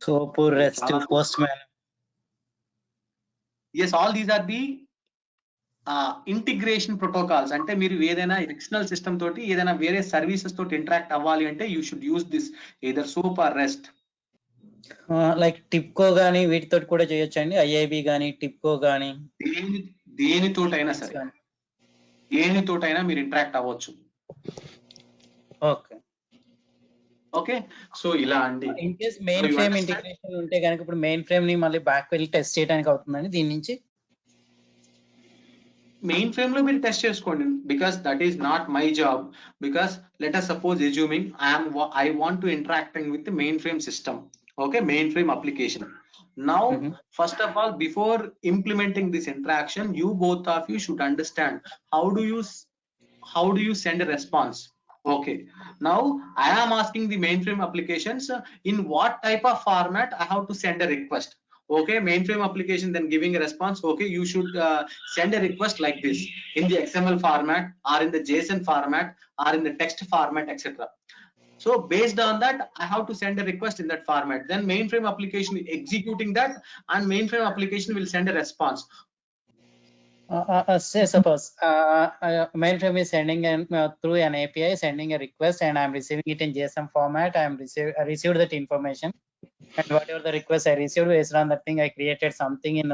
Soap, rest, post man. Yes, all these are the integration protocols. అంటే మీరు ఏదైనా ఎక్స్టర్నల్ సిస్టమ్ తోటి ఏదైనా వేరే సర్వీసెస్ తోటి ఇంటరాక్ట్ అవ్వాలి అంటే you should use this either SOAP or REST. Like TIBCO గానీ వీటితో కూడా చేయొచ్చండి. ఐఐబి గానీ టిప్కో గానీ దేనితోటైనా సరే, దేనితోటైనా మీరు ఇంటరాక్ట్ అవ్వచ్చు. ఓకే ఓకే, సో ఇలా అండి. In case main frame integration ఉంటే కనుక ఇప్పుడు మెయిన్ ఫ్రేమ్ ని మళ్ళీ బ్యాక్ వెళ్ళి టెస్ట్ చేయడానికి అవుతుందండి దీని నుంచి. మెయిన్ ఫ్రేమ్ లో మీరు టెస్ట్ చేసుకోండి, because that is not my job. Because let us suppose assuming I want to interacting with the mainframe system. Okay, mainframe application. Now first of all, before implementing this interaction, you both of you should understand how do you send a response. Okay, now I am asking the mainframe applications in what type of format I have to send a request. Okay, mainframe application then giving a response. Okay, you should send a request like this in the XML format or in the JSON format or in the text format, etc. So based on that, I have to send a request in that format. Then mainframe application executing that, and mainframe application will send a response. Say suppose mainframe is sending through an API, sending a request, and I am receiving it in JSON format. I received that information, and whatever the request I received, based on that thing, I created something in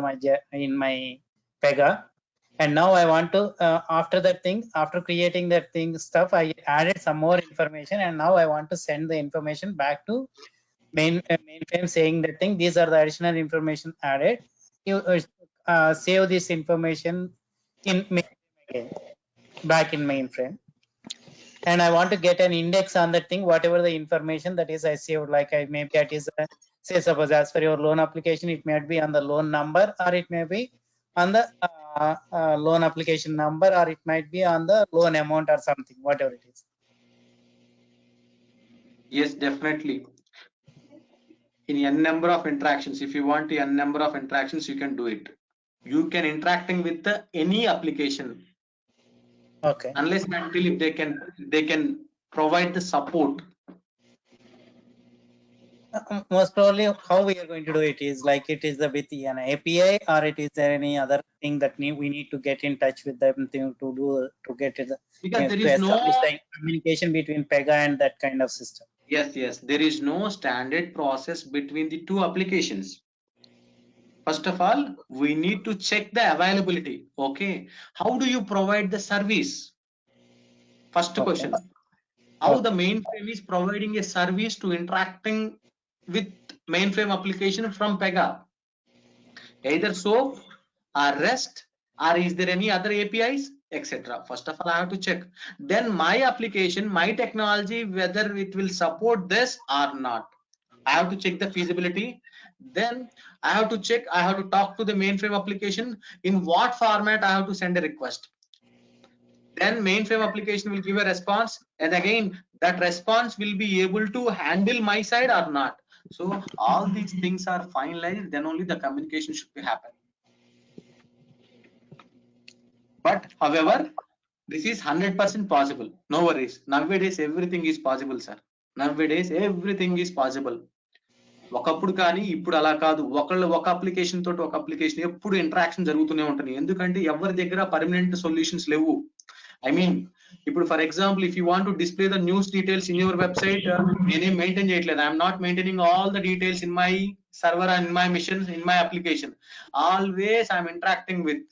my Pega. And now I want to after that thing, after creating that thing stuff, I added some more information, and now I want to send the information back to mainframe saying that thing, these are the additional information added. You save this information in mainframe again, back in mainframe, and I want to get an index on that thing, whatever the information that is I saved. Like maybe it is say suppose as for your loan application, it might be on the loan number, or it may be on the loan application number, or it might be on the loan amount or something, whatever it is. Yes, definitely. In n number of interactions, if you want n number of interactions, you can do it. You can interacting with any application. Okay. Unless and until if they can provide the support. Most probably how we are going to do it is like it is with an API, or it is there any other thing that we need to get in touch with them to get it Because there to is establish the communication between Pega and that kind of system. yes, there is no standard process between the two applications. First of all, we need to check the availability. Okay, how do you provide the service? First question, how the mainframe is providing a service to interacting with mainframe application from Pega, either SOAP or REST, or is there any other APIs, etc. First of all, I have to check. Then my application, my technology, whether it will support this or not, I have to check the feasibility. Then I have to check, I have to talk to the mainframe application, in what format I have to send a request. Then mainframe application will give a response, and again that response will be able to handle my side or not. So all these things are finalized, then only the communication should be happen. But however, this is 100% possible. No worries. Nowadays everything is possible, sir. Nowadays everything is possible. ఒకప్పుడు కానీ ఇప్పుడు అలా కాదు. ఒక అప్లికేషన్ తోటి ఒక అప్లికేషన్ ఎప్పుడు ఇంటరాక్షన్ జరుగుతూనే ఉంటుంది. ఎందుకంటే ఎవరి దగ్గర పర్మనెంట్ సొల్యూషన్స్ లేవు. I mean, ఇప్పుడు for example if you want to display the news details in your website, నేనేం మెయింటైన్ చేయట్లేదు. I'm not maintaining all the details in my server and in my mission, in my application. Always I'm interacting with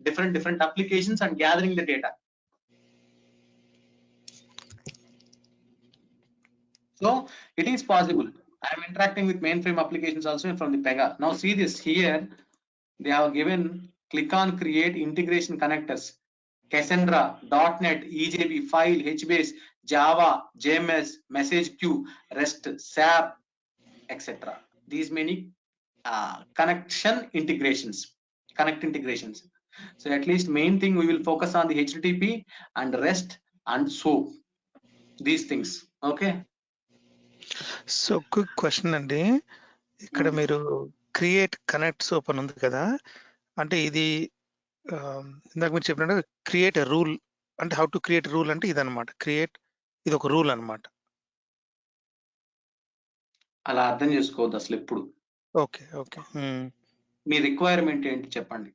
different applications and gathering the data. So it is possible. I am interacting with mainframe applications also from the Pega. Now see this here, they have given click on create integration connectors, Cassandra, .NET, EJB, File, HBase, Java, JMS, Message Queue, REST, SAP, etc. These many connect integrations. So at least main thing we will focus on the HTTP and REST and SOAP, these things. Okay. So quick question అండి, ఇక్కడ మీరు క్రియేట్ కనెక్ట్ సోప్ అని ఉంది కదా, అంటే ఇది ఇందాక మీరు చెప్పినట్టు క్రియేట్ రూల్ అంటే హౌ టు క్రియేట్ రూల్ అంటే ఇదన్నమాట. క్రియేట్ ఇది ఒక రూల్ అన్నమాట. అలా అర్థం చేసుకోవద్దు అసలు ఎప్పుడు. ఓకే ఓకే, మీ రిక్వైర్మెంట్ ఏంటి చెప్పండి.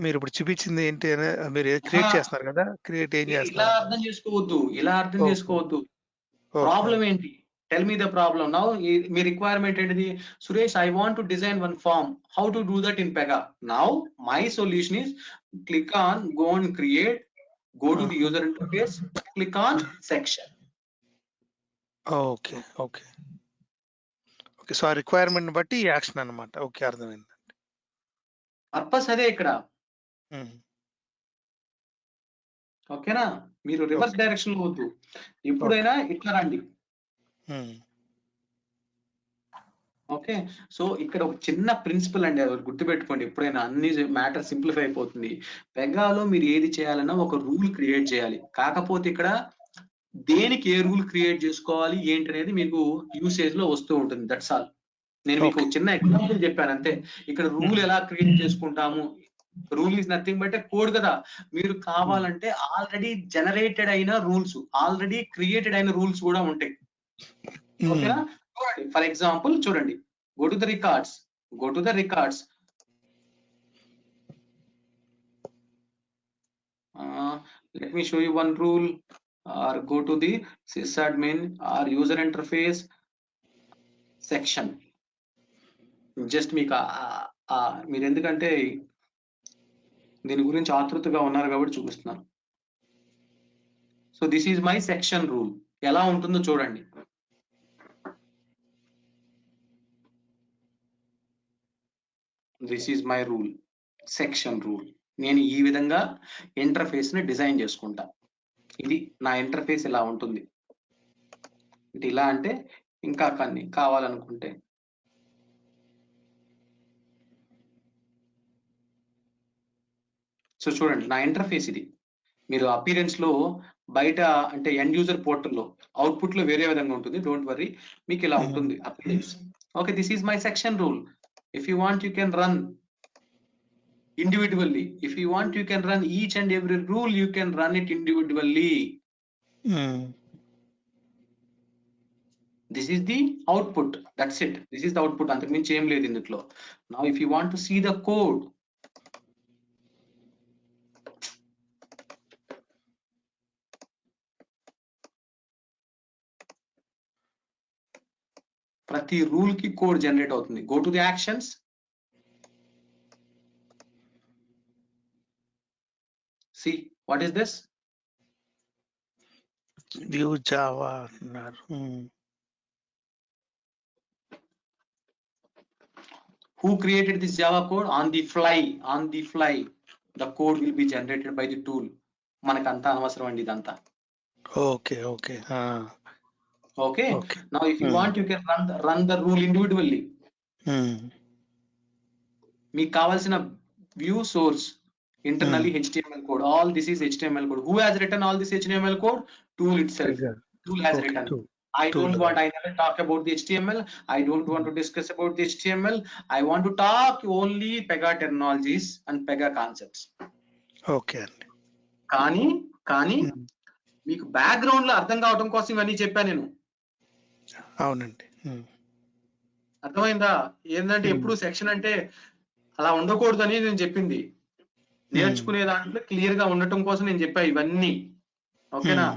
మీరు ఇప్పుడు చూపించింది ఏంటి అని మీరు క్రియేట్ చేస్తున్నారు కదా, క్రియేట్ ఏం చేస్తారు? ఇలా అర్థం చేసుకోవద్దు. ప్రాబ్లం ఏంటి? Tell me the problem. Now మీ రిక్వైర్మెంట్ ఏంటిది? Suresh, I want to design one form, how to do that in Pega. Now my solution is click on go and create, go to the user interface, click on section. Okay okay okay, so ఆ రిక్వైర్మెంట్ బట్టి యాక్షన్ అన్నమాట. ఓకే, అర్థమైంది. పర్పస్ అదే ఇక్కడ. ఓకేనా? మీరు రివర్స్ డైరెక్షన్ లో వద్దు, ఎప్పుడైనా ఇట్లా రండి. ఓకే, సో ఇక్కడ ఒక చిన్న ప్రిన్సిపల్ అండి, అది గుర్తుపెట్టుకోండి. ఎప్పుడైనా అన్ని మ్యాటర్ సింప్లిఫై అయిపోతుంది. పెగాలో మీరు ఏది చేయాలన్నా ఒక రూల్ క్రియేట్ చేయాలి. కాకపోతే ఇక్కడ దేనికి ఏ రూల్ క్రియేట్ చేసుకోవాలి ఏంటి అనేది మీకు యూసేజ్ లో వస్తూ ఉంటుంది. That's all. నేను మీకు చిన్న ఎగ్జాంపుల్ చెప్పాను అంతే. ఇక్కడ రూల్ ఎలా క్రియేట్ చేసుకుంటాము, rule is nothing but code కదా. మీరు కావాలంటే ఆల్రెడీ జనరేటెడ్ అయిన రూల్స్, ఆల్రెడీ క్రియేటెడ్ అయిన రూల్స్ కూడా ఉంటాయి. ఓకేనా? చూడండి, ఫర్ ఎగ్జాంపుల్ చూడండి, go to the records. Let me show you one rule, or go to the sysadmin or user interface section. Just మీకు మీరు ఎందుకంటే దీని గురించి ఆతృతగా ఉన్నారు కాబట్టి చూపిస్తున్నాను. So this is my section rule. ఎలా ఉంటుందో చూడండి. This is my rule, section rule. నేను ఈ విధంగా ఇంటర్ఫేస్ ని డిజైన్ చేసుకుంటా. ఇది నా ఇంటర్ఫేస్ ఇలా ఉంటుంది. అంటే ఇలా అంటే ఇంకా కొన్ని కావాలనుకుంటే సో చూడండి, నా ఇంటర్ఫేస్ ఇది. మీరు అపీరెన్స్ లో బయట అంటే ఎండ్ యూజర్ పోర్టల్లో అవుట్పుట్ లో వేరే విధంగా ఉంటుంది. డోంట్ వరీ, మీకు ఇలా ఉంటుంది appearance. Okay, this is my section rule. If you want you can run individually. If you want, you can run each and every rule, you can run it individually. This is the output. That's it. This is the output. అంతకు మించి ఏం లేదు ఇందులో. Now if you want to see the code, ప్రతి రూల్ కి కోడ్ జనరేట్ అవుతుంది. Go to the actions. See, what is this? View Java అన్నారు. Who created this Java code? On the fly. On the fly. The code will be generated by the tool. మనకంతా అనవసరం అండి ఇదంతా. Okay okay Okay. Okay. Now if you want, you can run the rule individually. మీకు కావాల్సిన view source internally HTML code. All this is HTML code. Who has written all this HTML code? Tool itself. Tool has written. I don't want, I never talk about the HTML. I don't want to discuss about the HTML. I want to talk only Pega terminologies and Pega concepts. Okay అండి. కానీ మీకు బ్యాక్గ్రౌండ్ లో అర్థం కావడం కోసం ఇవన్నీ చెప్పాను నేను. అవునండి. అర్థమైందా? ఏంటంటే ఎప్పుడు సెక్షన్ అంటే అలా ఉండకూడదని నేను చెప్పింది. నేర్చుకునే దాంట్లో క్లియర్ గా ఉండటం కోసం నేను చెప్పా ఇవన్నీ. ఓకేనా?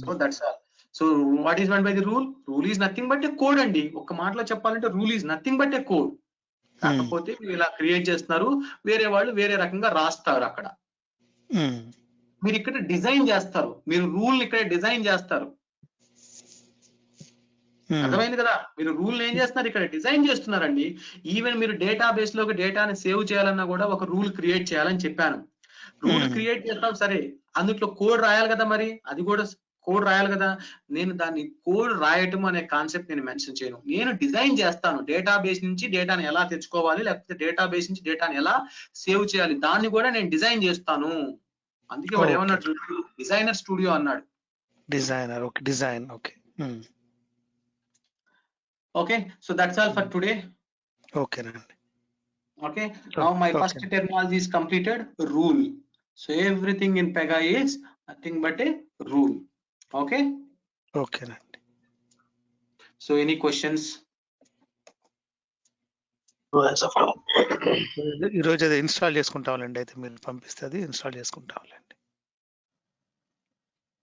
So that's all. So what is one by the rule? Rule is nothing but A code అండి. ఒక్క మాటలో చెప్పాలంటే rule is nothing but A code. కాకపోతే మీరు ఇలా క్రియేట్ చేస్తున్నారు, వేరే వాళ్ళు వేరే రకంగా రాస్తారు అక్కడ. మీరు ఇక్కడ డిజైన్ చేస్తారు. మీరు రూల్ ఇక్కడ డిజైన్ చేస్తారు. అర్థమైంది కదా? మీరు రూల్ ఏం చేస్తున్నారు? ఇక్కడ డిజైన్ చేస్తున్నారండి. ఈవెన్ మీరు డేటాబేస్ లోకి డేటాని సేవ్ చేయాలన్నా కూడా ఒక రూల్ క్రియేట్ చేయాలని చెప్పాను. రూల్ క్రియేట్ చేస్తాం సరే, అందులో కోడ్ రాయాలి కదా, మరి అది కూడా కోడ్ రాయాలి కదా. నేను దాన్ని కోడ్ రాయటం అనే కాన్సెప్ట్ నేను మెన్షన్ చేయను. నేను డిజైన్ చేస్తాను. డేటాబేస్ నుంచి డేటాని ఎలా తెచ్చుకోవాలి, లేకపోతే డేటాబేస్ నుంచి డేటాని ఎలా సేవ్ చేయాలి, దాన్ని కూడా నేను డిజైన్ చేస్తాను. అందుకే వాడు ఏమన్నాడు? డిజైనర్ స్టూడియో అన్నాడు. Designer. Okay, design. Okay. Okay, so that's all for today. Okay, Randy. Okay, now my first terminology is completed. Rule. So everything in Pega is nothing but a rule. Okay. Okay, Randy. So any questions? ఈరోజు అది ఇన్స్టాల్ చేసుకుంటాంలేండి. అయితే మీరు పంపిస్తే అది ఇన్స్టాల్ చేసుకుంటాంలేండి.